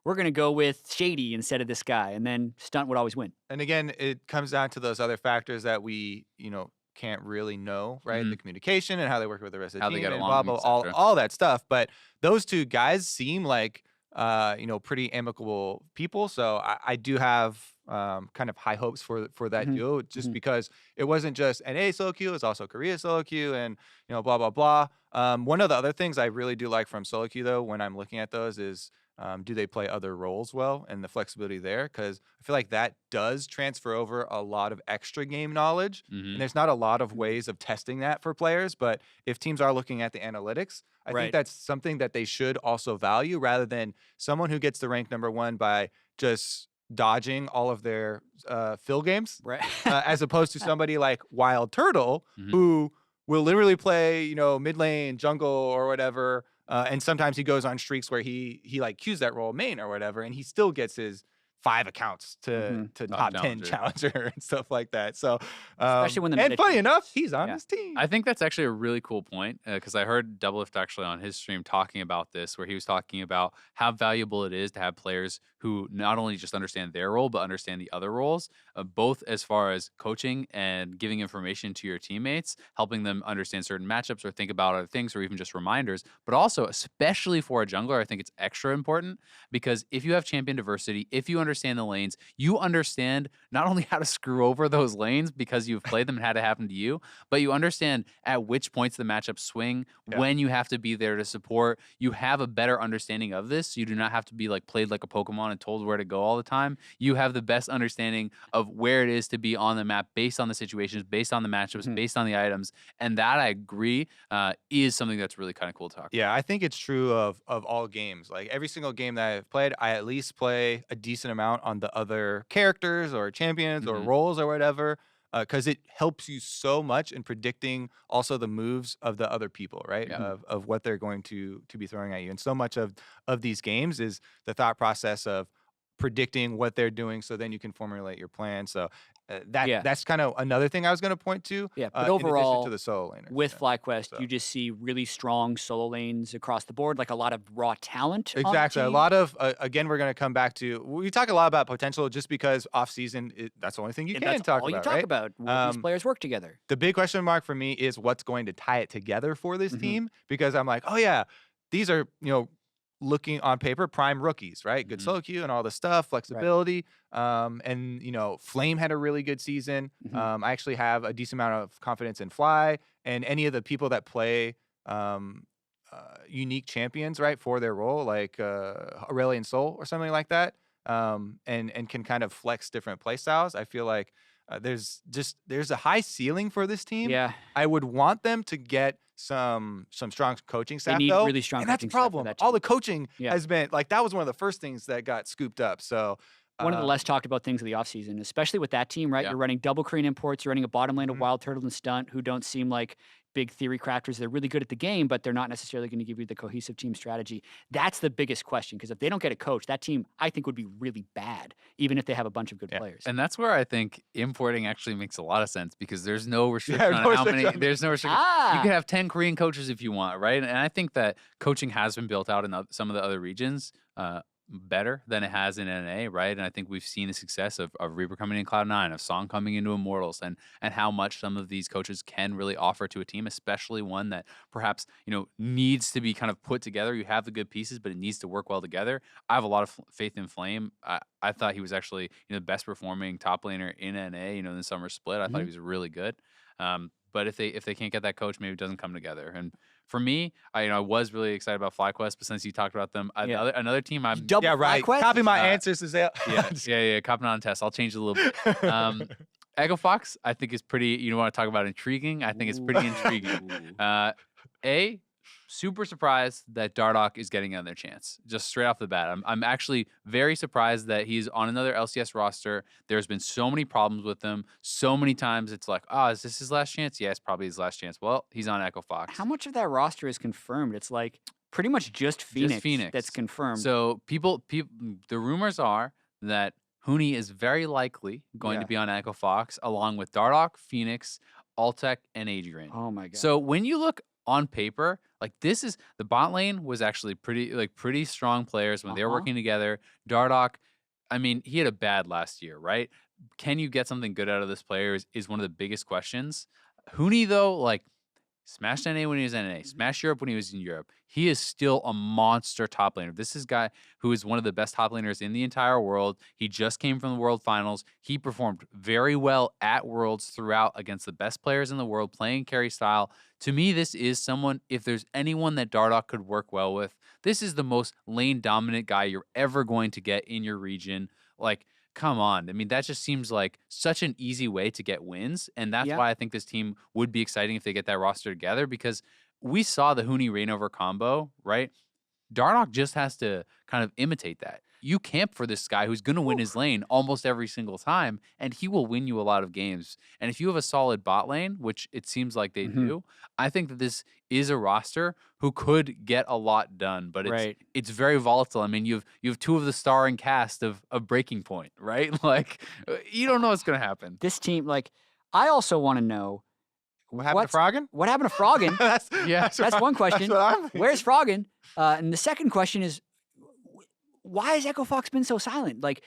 Speaker 1: we're gonna go with Shady instead of this guy, and then Stunt would always win.
Speaker 3: And again, it comes down to those other factors that we, you know, can't really know, right? The communication and how they work with the rest of the team,
Speaker 2: they get
Speaker 3: and
Speaker 2: along,
Speaker 3: blah, blah, all that stuff. But those two guys seem like you know, pretty amicable people. So I do have kind of high hopes for that duo, just because it wasn't just NA solo queue, it's also Korea solo queue, and you know, blah blah blah. One of the other things I really do like from solo queue though, when I'm looking at those, is do they play other roles well, and the flexibility there, because I feel like that does transfer over a lot of extra game knowledge, and there's not a lot of ways of testing that for players. But if teams are looking at the analytics, I think that's something that they should also value, rather than someone who gets the rank #1 by just dodging all of their fill games, as opposed to somebody like Wild Turtle, who will literally play, you know, mid lane, jungle, or whatever. And sometimes he goes on streaks where he like queues that role main or whatever, and he still gets his 5 accounts to top 10 challenger and stuff like that. So,
Speaker 1: especially when
Speaker 3: and funny enough, he's on his team.
Speaker 2: I think that's actually a really cool point, because I heard Doublelift actually on his stream talking about this, where he was talking about how valuable it is to have players who not only just understand their role, but understand the other roles, both as far as coaching and giving information to your teammates, helping them understand certain matchups or think about other things, or even just reminders. But also, especially for a jungler, I think it's extra important, because if you have champion diversity, if you understand the lanes, you understand not only how to screw over those lanes because you've played them and had it happen to you, but you understand at which points the matchup swing, when you have to be there to support. You have a better understanding of this. So you do not have to be like played like a Pokemon and told where to go all the time. You have the best understanding of where it is to be on the map based on the situations, based on the matchups, based on the items. And that, I agree, is something that's really kind of cool to talk about.
Speaker 3: Yeah, I think it's true of all games. Like every single game that I've played, I at least play a decent amount on the other characters or champions or roles or whatever, because it helps you so much in predicting also the moves of the other people, right? Of what they're going to be throwing at you. And so much of these games is the thought process of predicting what they're doing, so then you can formulate your plan. So that's kind of another thing I was going to point to.
Speaker 1: Yeah, but overall,
Speaker 3: in addition to the solo laners,
Speaker 1: with FlyQuest, you just see really strong solo lanes across the board, like a lot of raw talent.
Speaker 3: Exactly, a lot of again, we're going to come back to. We talk a lot about potential just because off season, that's the only thing you can talk about.
Speaker 1: All you talk about. These players work together.
Speaker 3: The big question mark for me is what's going to tie it together for this team, because I'm like, oh yeah, these are, you know, looking on paper, prime rookies, right? Good solo queue and all the stuff, flexibility. And, you know, Flame had a really good season. I actually have a decent amount of confidence in Fly and any of the people that play unique champions, right, for their role, like Aurelian Soul or something like that, and can kind of flex different play styles. I feel like there's a high ceiling for this team.
Speaker 1: Yeah,
Speaker 3: I would want them to get some strong coaching staff.
Speaker 1: They need
Speaker 3: though,
Speaker 1: really strong,
Speaker 3: and that's the problem. All the coaching has been like, that was one of the first things that got scooped up. So
Speaker 1: one of the less talked about things of the offseason, especially with that team, right? You're running double Korean imports, you're running a bottom lane of Wild Turtle and Stunt, who don't seem like big theory crafters. They're really good at the game, but they're not necessarily going to give you the cohesive team strategy. That's the biggest question, because if they don't get a coach, that team, I think, would be really bad, even if they have a bunch of good players.
Speaker 2: And that's where I think importing actually makes a lot of sense, because there's no restriction on how many. There's no restriction. You can have 10 Korean coaches if you want, right? And I think that coaching has been built out in some of the other regions better than it has in NA, right? And I think we've seen the success of Reaper coming in Cloud9, of Song coming into Immortals, and how much some of these coaches can really offer to a team, especially one that perhaps, you know, needs to be kind of put together. You have the good pieces, but it needs to work well together. I have a lot of faith in Flame. I thought he was actually, you know, the best performing top laner in NA, you know, in the summer split. I thought he was really good. But if they can't get that coach, maybe it doesn't come together. And for me, I was really excited about FlyQuest, but since you talked about them, another team I'm
Speaker 3: right. Copy my answers, Azale.
Speaker 2: Copy on test. I'll change it a little bit. Echo Fox, I think is pretty. You want to talk about intriguing? I think it's pretty intriguing. super surprised that Dardoch is getting another chance, just straight off the bat. I'm actually very surprised that he's on another LCS roster. There's been so many problems with him. So many times it's like, oh, is this his last chance? Yes, probably his last chance. Well, he's on Echo Fox.
Speaker 1: How much of that roster is confirmed? It's like pretty much just Phoenix that's confirmed.
Speaker 2: So people, the rumors are that Huni is very likely going to be on Echo Fox along with Dardoch, Phoenix, OpTic, and Adrian.
Speaker 1: Oh my god.
Speaker 2: So when you look on paper, like this is the bot lane was actually pretty strong players when they were working together. Dardoch, I mean, he had a bad last year, right? Can you get something good out of this player is one of the biggest questions. Huni though, like smashed NA when he was in NA, smashed Europe when he was in Europe. He is still a monster top laner. This is a guy who is one of the best top laners in the entire world. He just came from the World Finals. He performed very well at Worlds throughout against the best players in the world, playing carry style. To me, this is someone, if there's anyone that Dardoch could work well with, this is the most lane dominant guy you're ever going to get in your region. Like, come on. I mean, that just seems like such an easy way to get wins. And that's why I think this team would be exciting if they get that roster together, because we saw the Huni Reignover combo, right? Dardoch just has to kind of imitate that. You camp for this guy who's going to win his lane almost every single time, and he will win you a lot of games. And if you have a solid bot lane, which it seems like they do, I think that this is a roster who could get a lot done. But it's very volatile. I mean, you have two of the starring cast of Breaking Point, right? Like, you don't know what's going to happen.
Speaker 1: This team, like, I also want to know
Speaker 3: what happened to Froggen?
Speaker 1: What happened to Froggen? that's one question. Where's Froggen? And the second question is, why has Echo Fox been so silent? Like,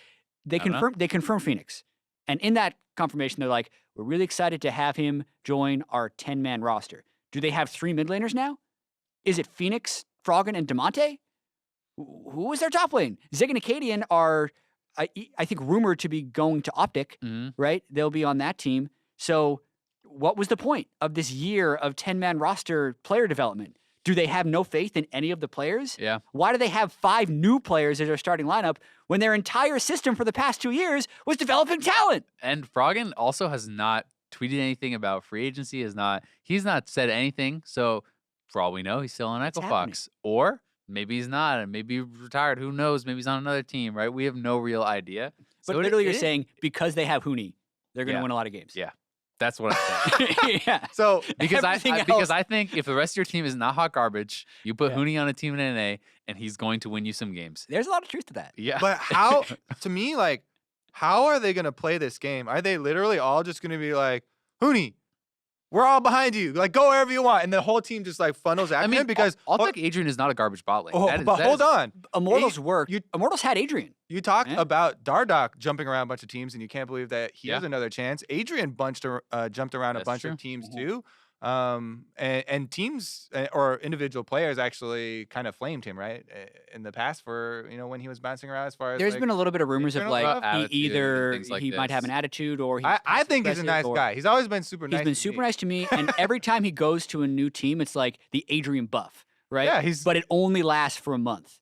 Speaker 1: they confirm Phoenix, and in that confirmation, they're like, we're really excited to have him join our 10-man roster. Do they have 3 mid laners now? Is it Phoenix, Froggen, and Demonte? Who is their top lane? Zig and Acadian are, I think, rumored to be going to OpTic, right? They'll be on that team. So what was the point of this year of 10-man roster player development? Do they have no faith in any of the players?
Speaker 2: Yeah.
Speaker 1: Why do they have 5 new players as their starting lineup when their entire system for the past 2 years was developing talent?
Speaker 2: And Froggen also has not tweeted anything about free agency. He's not said anything. So for all we know, he's still on Echo Fox. Or maybe he's not, and maybe he's retired. Who knows? Maybe he's on another team, right? We have no real idea.
Speaker 1: But literally you're saying because they have Huni, they're going to win a lot of games.
Speaker 2: Yeah. That's what I'm saying.
Speaker 3: So
Speaker 2: because I think if the rest of your team is not hot garbage, you put Huni on a team in NA, and he's going to win you some games.
Speaker 1: There's a lot of truth to that.
Speaker 2: Yeah.
Speaker 3: But how, to me, like, how are they going to play this game? Are they literally all just going to be like, Huni, we're all behind you. Like, go wherever you want. And the whole team just, like, funnels at him because...
Speaker 2: OpTic Adrian is not a garbage bot lane.
Speaker 3: Hold on.
Speaker 1: Immortals Immortals had Adrian.
Speaker 3: You talk about Dardoch jumping around a bunch of teams, and you can't believe that he has another chance. Adrian jumped around a bunch of teams, too. And teams or individual players actually kind of flamed him, right? In the past for, when he was bouncing around as far as
Speaker 1: There's been a little bit of rumors of like he might have an attitude or
Speaker 3: I think he's a nice guy. He's always been super nice.
Speaker 1: He's been super nice to me, and every time he goes to a new team, it's like the Adrian buff, right?
Speaker 3: Yeah,
Speaker 1: but it only lasts for a month,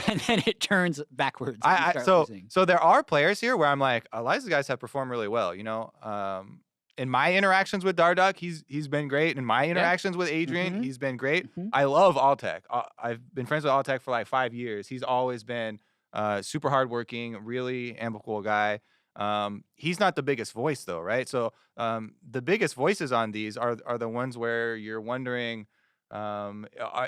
Speaker 1: and then it turns backwards.
Speaker 3: So there are players here where I'm like, Eliza's guys have performed really well, in my interactions with Dardoch, he's been great. In my interactions with Adrian, he's been great. I love OpTic. I've been friends with OpTic for like 5 years. He's always been super hardworking, really amicable guy. He's not the biggest voice though, right? So the biggest voices on these are the ones where you're wondering,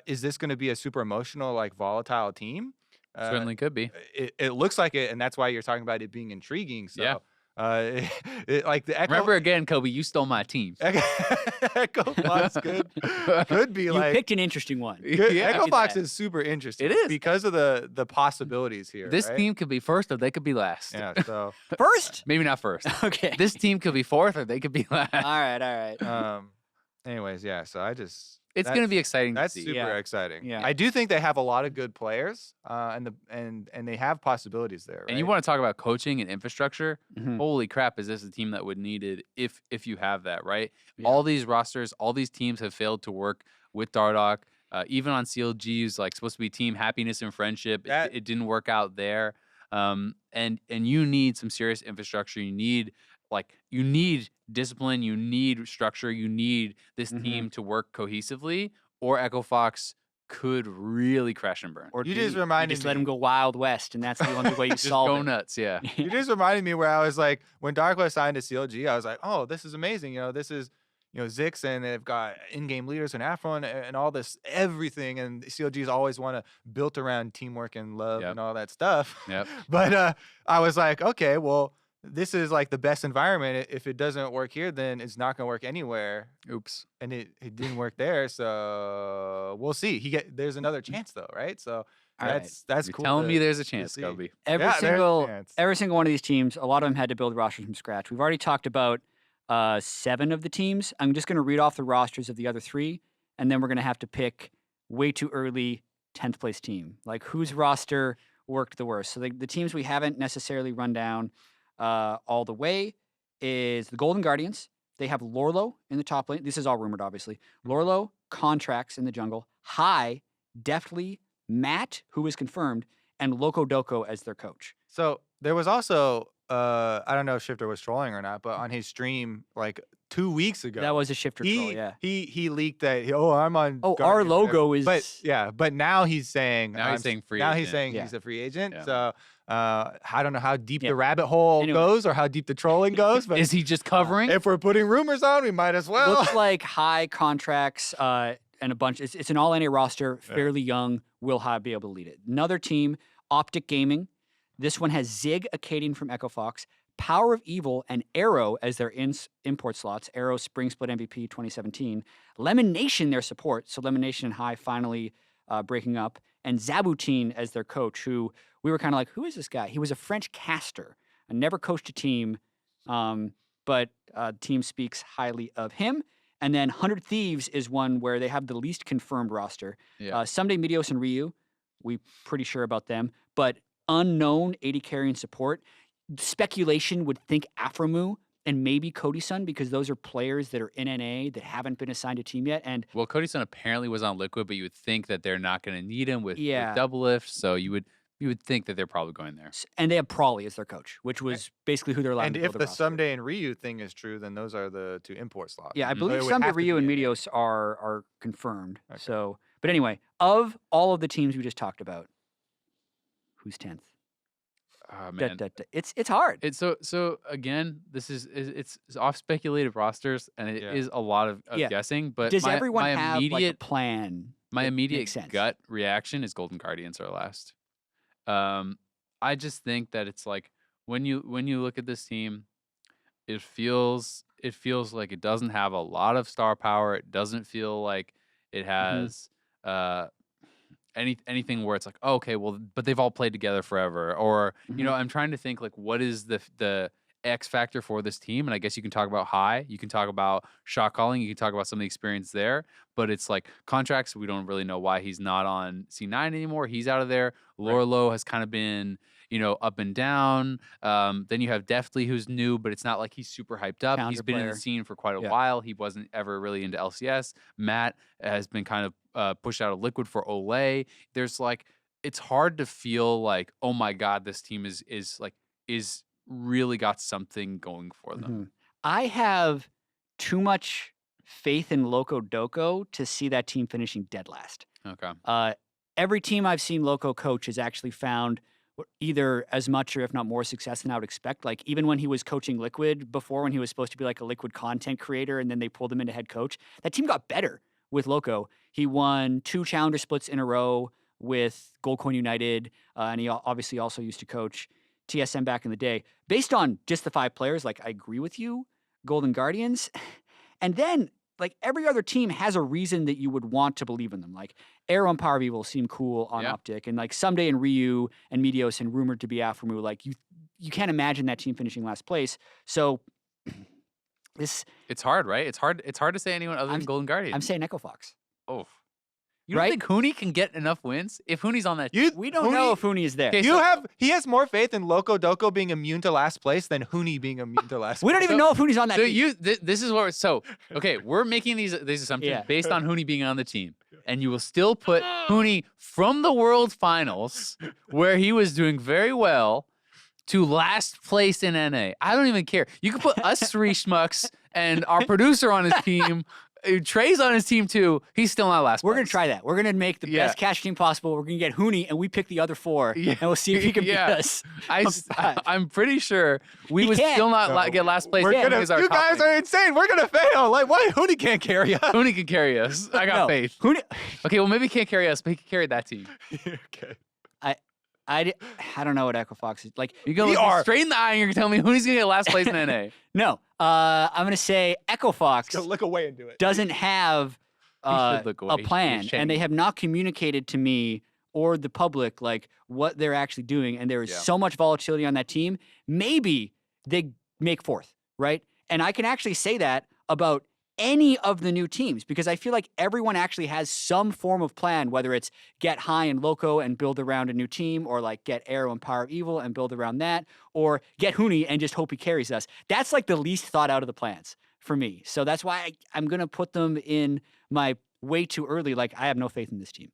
Speaker 3: is this going to be a super emotional, like volatile team?
Speaker 2: Certainly could be.
Speaker 3: It looks like it, and that's why you're talking about it being intriguing. So. Yeah. Like the Echo.
Speaker 2: Remember again, Kobe, you stole my team.
Speaker 3: Echo Fox could be like.
Speaker 1: You picked an interesting one.
Speaker 3: Echo Fox is super interesting.
Speaker 2: It is
Speaker 3: because of the possibilities here.
Speaker 2: This team could be first, or they could be last.
Speaker 3: Yeah. So
Speaker 1: first,
Speaker 2: maybe not first.
Speaker 1: Okay.
Speaker 2: This team could be fourth, or they could be last.
Speaker 1: All right.
Speaker 3: Anyways, yeah. So
Speaker 2: it's going to be exciting.
Speaker 3: That's
Speaker 2: to see.
Speaker 3: super exciting.
Speaker 1: Yeah.
Speaker 3: I do think they have a lot of good players, and they have possibilities there. Right?
Speaker 2: And you want to talk about coaching and infrastructure? Holy crap! Is this a team that would need it if you have that, right? Yeah. All these rosters, all these teams have failed to work with Dardoch. Even on CLG's like supposed to be team happiness and friendship, it didn't work out there. And you need some serious infrastructure. You need discipline, you need structure, you need this team to work cohesively, or Echo Fox could really crash and burn.
Speaker 1: Or
Speaker 3: you just reminded me.
Speaker 1: Let them go Wild West, and that's the only way you solve it.
Speaker 2: Just go nuts, yeah.
Speaker 3: You just reminded me where I was like, when Darkwest signed to CLG, I was like, oh, this is amazing. This is, Zix, and they've got in-game leaders and Afron and all this, everything. And CLG's always built around teamwork and love and all that stuff.
Speaker 2: Yep.
Speaker 3: But I was like, okay, well, this is like the best environment. If it doesn't work here, then it's not going to work anywhere.
Speaker 2: Oops.
Speaker 3: And it didn't work there. So we'll see. There's another chance though, right? So that's
Speaker 2: You're
Speaker 3: cool.
Speaker 2: Telling me there's a chance, Kobe.
Speaker 1: Every single one of these teams, a lot of them had to build rosters from scratch. We've already talked about 7 of the teams. I'm just going to read off the rosters of the other 3, and then we're going to have to pick way too early 10th place team. Like whose roster worked the worst. So the teams we haven't necessarily run down all the way is the Golden Guardians. They have Lorlo in the top lane. This is all rumored, obviously. Lorlo, Contracts in the jungle, High, Deftly, Matt, who is confirmed, and Loco Doco as their coach.
Speaker 3: So there was also, I don't know if Shifter was trolling or not, but on his stream like 2 weeks ago.
Speaker 1: That was a Shifter troll, yeah.
Speaker 3: He leaked that, I'm on.
Speaker 1: Oh, our logo is.
Speaker 3: But now he's saying.
Speaker 2: Now he's saying free
Speaker 3: Now
Speaker 2: agent.
Speaker 3: he's saying
Speaker 1: Yeah.
Speaker 3: he's a free agent.
Speaker 2: Yeah.
Speaker 3: So I don't know how deep the rabbit hole goes or how deep the trolling goes. But
Speaker 2: Is he just covering?
Speaker 3: if we're putting rumors on, we might as well.
Speaker 1: Looks like High, Contracts, and a bunch. It's an all NA roster, fairly young. Will High be able to lead it? Another team, OpTic Gaming. This one has Zig, Acadian from Echo Fox, Power of Evil, and Arrow as their import slots. Arrow Spring Split MVP 2017. Lemon Nation their support. So Lemon Nation and High finally breaking up. And Zabutine as their coach, who we were kind of like, who is this guy? He was a French caster. I never coached a team, but the team speaks highly of him. And then 100 Thieves is one where they have the least confirmed roster.
Speaker 2: Yeah.
Speaker 1: Someday Meteos and Ryu, we pretty sure about them. But unknown 80 carry and support. Speculation would think Afromu and maybe Cody-san, because those are players that are in NA that haven't been assigned a team yet. And
Speaker 2: well, Cody-san apparently was on Liquid, but you would think that they're not going to need him with
Speaker 1: Yeah.
Speaker 2: double lift. So you would think that they're probably going there.
Speaker 1: and they have Prawley as their coach, which was basically who they're allowed
Speaker 3: And
Speaker 1: to
Speaker 3: if
Speaker 1: build
Speaker 3: the
Speaker 1: roster.
Speaker 3: Someday and Ryu thing is true, then those are the 2 import slots.
Speaker 1: Yeah, I
Speaker 2: Mhm.
Speaker 1: believe
Speaker 3: it would
Speaker 1: Someday
Speaker 3: have to
Speaker 1: Ryu and
Speaker 3: be in there.
Speaker 1: Meteos are confirmed.
Speaker 3: Okay.
Speaker 1: So, but anyway, of all of the teams we just talked about, who's 10th?
Speaker 2: Oh, man.
Speaker 1: It's hard.
Speaker 2: It's so again, it's off speculative rosters, and it is a lot of
Speaker 1: Yeah.
Speaker 2: guessing. But
Speaker 1: Does
Speaker 2: my,
Speaker 1: everyone
Speaker 2: my
Speaker 1: have like a
Speaker 2: immediate
Speaker 1: plan?
Speaker 2: my
Speaker 1: that
Speaker 2: immediate
Speaker 1: makes sense?
Speaker 2: gut reaction is Golden Guardians are last. I just think that it's like when you look at this team, it feels like it doesn't have a lot of star power. It doesn't feel like it has anything where it's like, oh, okay, well, but they've all played together forever. Or I'm trying to think like what is the X factor for this team, and I guess you can talk about High, you can talk about shot calling, you can talk about some of the experience there, but it's like Contracts, we don't really know why he's not on C9 anymore. He's out of there. Lorlo has kind of been up and down. Then you have Deftly, who's new, but it's not like he's super hyped up. He's been in the scene for quite a while. He wasn't ever really into LCS. Matt has been kind of pushed out of Liquid for Olay. There's like, it's hard to feel like, oh my God, this team is really got something going for them.
Speaker 1: I have too much faith in Loco Doco to see that team finishing dead last.
Speaker 2: Okay.
Speaker 1: Every team I've seen Loco coach has actually found either as much or if not more success than I would expect. Like even when he was coaching Liquid before, when he was supposed to be like a Liquid content creator and then they pulled him into head coach, that team got better with Loco. He won 2 challenger splits in a row with Goldcoin United, and he obviously also used to coach TSM back in the day. Based on just the 5 players, like I agree with you, Golden Guardians. And then like every other team has a reason that you would want to believe in them. Like Arrow and Power of Evil seem cool on OpTic, and like Someday and Ryu and Meteos and rumored to be Afromu. Like you can't imagine that team finishing last place. So
Speaker 2: it's hard, right? It's hard to say anyone other than Golden Guardians.
Speaker 1: I'm saying Echo Fox.
Speaker 2: Oh. You don't think Huni can get enough wins? If Huni's on that
Speaker 1: we don't know if Huni is there.
Speaker 3: He has more faith in Loco Doco being immune to last place than Huni being immune to last place.
Speaker 1: We don't even know if Huni's on that team.
Speaker 2: This is what okay, we're making these assumptions based on Huni being on the team. And you will still put Huni from the World Finals, where he was doing very well, to last place in NA. I don't even care. You could put us 3 schmucks and our producer on his team Trey's on his team too. He's still not last.
Speaker 1: We're gonna try that. We're gonna make the best cash team possible. We're gonna get Hooney, and we pick the other 4, and we'll see if he can beat us.
Speaker 2: I'm pretty sure we would still not get last place.
Speaker 3: You guys are insane. We're gonna fail. Like, why Hooney can't carry us?
Speaker 2: Hooney can carry us. I got faith.
Speaker 1: Hooney.
Speaker 2: Okay, well maybe he can't carry us, but he can carry that team.
Speaker 3: Okay.
Speaker 1: I don't know what Echo Fox is like.
Speaker 2: You're gonna look straight in the eye and you're gonna tell me Hooney's gonna get last place in NA.
Speaker 1: No, I'm gonna say Echo Fox
Speaker 3: look away and do it.
Speaker 1: Doesn't have a plan, and they have not communicated to me or the public like what they're actually doing. And there is so much volatility on that team. Maybe they make 4th, right? And I can actually say that about any of the new teams, because I feel like everyone actually has some form of plan, whether it's get High and Loco and build around a new team, or like get Arrow and Power of Evil and build around that, or get Hooney and just hope he carries us. That's like the least thought out of the plans for me. So that's why I'm going to put them in my way too early. Like, I have no faith in this team.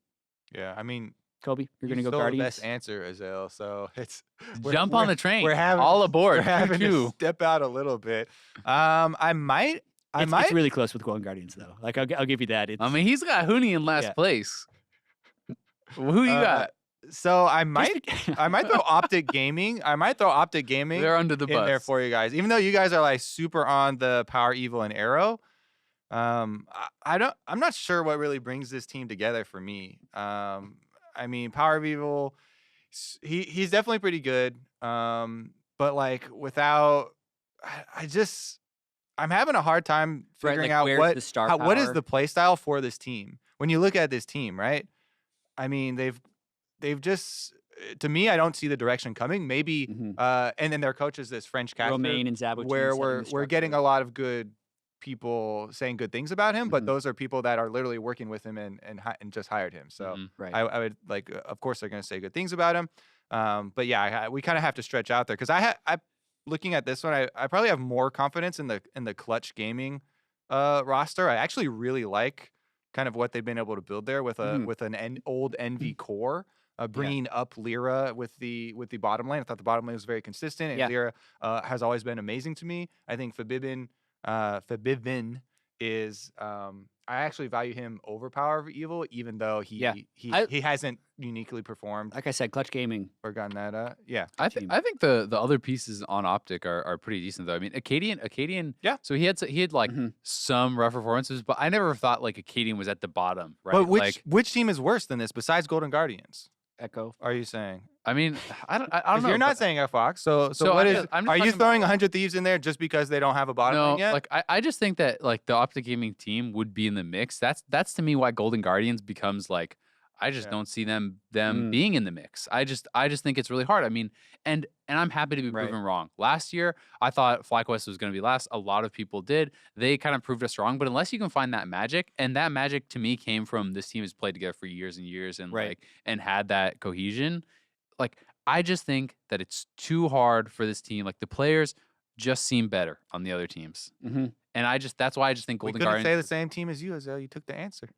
Speaker 3: Yeah, I mean,
Speaker 1: Kobe, you're going to go Guardians?
Speaker 3: The best answer, Azel. So
Speaker 2: jump on the train. We're having all aboard.
Speaker 3: We're having to step out a little bit.
Speaker 1: It's really close with going Guardians, though. Like, I'll give you that.
Speaker 2: I mean, he's got Hooney in last place. Who you got?
Speaker 3: So I might throw OpTic Gaming. I might throw OpTic Gaming.
Speaker 2: They're under the bus
Speaker 3: in there for you guys, even though you guys are like super on the Power Evil and Arrow. I'm not sure what really brings this team together for me. I mean, Power of Evil, he's definitely pretty good. But like without, I'm having a hard time figuring out what is the play style for this team. When you look at this team, right? I mean, they've just, to me, I don't see the direction coming. Maybe, and then their coach is this French caster,
Speaker 1: Romain and Zabutin,
Speaker 3: where we're getting a lot of good people saying good things about him, but those are people that are literally working with him and just hired him. So I would like, of course, they're going to say good things about him. But yeah, we kind of have to stretch out there, because I looking at this one, I probably have more confidence in the Clutch Gaming roster. I actually really like kind of what they've been able to build there with an old NV core, bringing up Lyra with the bottom lane. I thought the bottom lane was very consistent, and Lyra has always been amazing to me. I think Fabibin is I actually value him over Power of Evil, even though he hasn't uniquely performed.
Speaker 1: Like I said, Clutch Gaming
Speaker 3: or gotten that.
Speaker 2: I think the other pieces on OpTic are pretty decent though. I mean, Acadian. Yeah. So he had like some rough performances, but I never thought like Acadian was at the bottom. Right.
Speaker 3: But which team is worse than this besides Golden Guardians?
Speaker 1: Echo.
Speaker 3: Are you saying?
Speaker 2: I mean, I don't know.
Speaker 3: You're not saying Fox. So what is? Are you throwing 100 Thieves in there just because they don't have a bottom lane yet?
Speaker 2: Like I just think that like the OpTic Gaming team would be in the mix. That's to me why Golden Guardians becomes like, I just don't see them being in the mix. I just think it's really hard. I mean, and I'm happy to be proven wrong. Last year, I thought FlyQuest was going to be last. A lot of people did. They kind of proved us wrong. But unless you can find that magic, and that magic to me came from this team has played together for years and years, and and had that cohesion. Like, I just think that it's too hard for this team. Like, the players just seem better on the other teams. And that's why I just think Golden Guardians.
Speaker 3: We couldn't say the same team as you, Azel. You took the answer.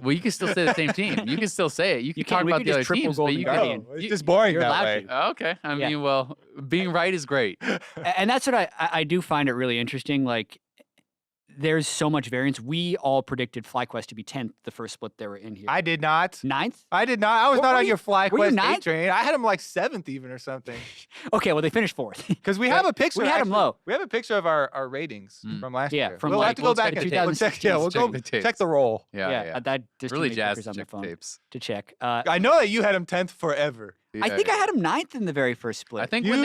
Speaker 2: Well, you can still say the same team. You can still say it. You can talk about the other teams, but you can.
Speaker 3: It's just boring that way.
Speaker 2: Okay. I mean, well, being right is great.
Speaker 1: And that's what I do find it really interesting. Like, there's so much variance. We all predicted FlyQuest to be 10th the first split they were in here.
Speaker 3: I did not.
Speaker 1: 9th?
Speaker 3: I did not. I was not on your FlyQuest 8 train. I had him like 7th even or something.
Speaker 1: Okay, well, they finished 4th.
Speaker 3: Because we have a picture.
Speaker 1: We had them low.
Speaker 3: We have a picture of our ratings from last year.
Speaker 1: We'll
Speaker 3: have to go back and check. Yeah, we'll go check the roll.
Speaker 1: Yeah. That just
Speaker 2: really jazzed
Speaker 1: on the phone
Speaker 2: tapes
Speaker 1: to check.
Speaker 3: I know that you had him 10th forever.
Speaker 1: I think I had him 9th in the very first split.
Speaker 2: I think when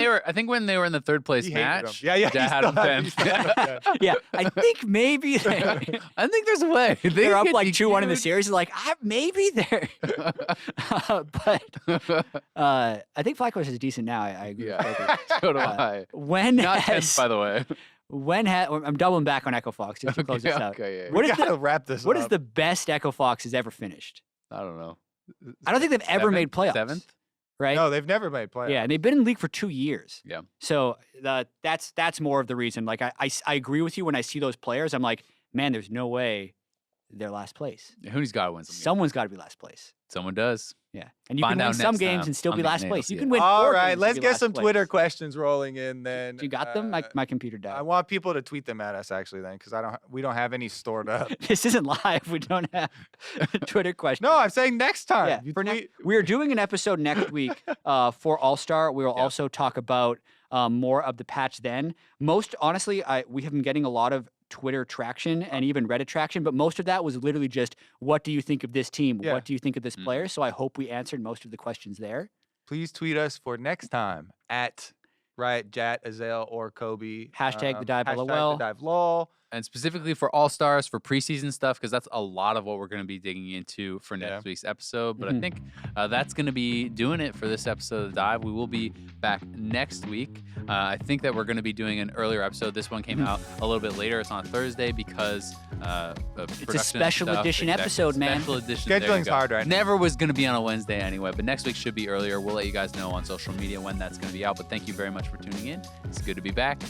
Speaker 2: they were in the third place match.
Speaker 3: Yeah.
Speaker 2: Dad had him 10th.
Speaker 1: Yeah, I think maybe
Speaker 2: I think there's a way.
Speaker 1: They're up like 2-1 in the series. Like, maybe they're but I think FlyQuest is decent now. I agree.
Speaker 2: Yeah. So do I.
Speaker 1: Not
Speaker 2: 10th, by the way.
Speaker 1: I'm doubling back on Echo Fox just to close this out.
Speaker 3: Okay, we gotta wrap this up.
Speaker 1: What is the best Echo Fox has ever finished?
Speaker 2: I don't know.
Speaker 1: I don't think they've ever made playoffs.
Speaker 2: 7th?
Speaker 1: Right?
Speaker 3: No, they've never made playoffs.
Speaker 1: Yeah, and they've been in the league for 2 years.
Speaker 2: Yeah.
Speaker 1: So that's more of the reason. Like, I agree with you when I see those players. I'm like, man, there's no way they're last place.
Speaker 2: Who's got to win?
Speaker 1: Someone's got to be last place.
Speaker 2: Someone does.
Speaker 1: Yeah, and you
Speaker 2: Find
Speaker 1: can win
Speaker 2: out
Speaker 1: some
Speaker 2: next
Speaker 1: games
Speaker 2: time
Speaker 1: and still
Speaker 2: on
Speaker 1: be
Speaker 2: the
Speaker 1: last place. You
Speaker 2: NALCS.
Speaker 1: can win.
Speaker 3: All
Speaker 1: 4
Speaker 3: right,
Speaker 1: games
Speaker 3: let's
Speaker 1: and be
Speaker 3: get
Speaker 1: last
Speaker 3: some
Speaker 1: place.
Speaker 3: Twitter questions rolling in then.
Speaker 1: You got them? My computer died.
Speaker 3: I want people to tweet them at us actually then, because we don't have any stored up.
Speaker 1: This isn't live. We don't have Twitter questions.
Speaker 3: No, I'm saying next time.
Speaker 1: Yeah,
Speaker 3: You
Speaker 1: for
Speaker 3: tweet-
Speaker 1: we are doing an episode next week for All-Star. We will also talk about more of the patch then. Most honestly, we have been getting a lot of Twitter traction and even Reddit traction, but most of that was literally just, what do you think of this team?
Speaker 3: Yeah.
Speaker 1: What do you think of this player? So I hope we answered most of the questions there.
Speaker 3: Please tweet us for next time at Riot, Jat, Azel, or Kobe.
Speaker 1: Hashtag the dive
Speaker 3: hashtag
Speaker 1: LOL.
Speaker 3: the dive lol.
Speaker 2: And specifically for All-Stars, for preseason stuff, because that's a lot of what we're going to be digging into for next week's episode. But I think that's going to be doing it for this episode of The Dive. We will be back next week. I think that we're going to be doing an earlier episode. This one came out a little bit later. It's on Thursday because of
Speaker 1: It's a special edition episode, man.
Speaker 2: Special edition. There you
Speaker 3: Scheduling's
Speaker 2: go.
Speaker 3: hard right now.
Speaker 2: Never was going to be on a Wednesday anyway, but next week should be earlier. We'll let you guys know on social media when that's going to be out. But thank you very much for tuning in. It's good to be back.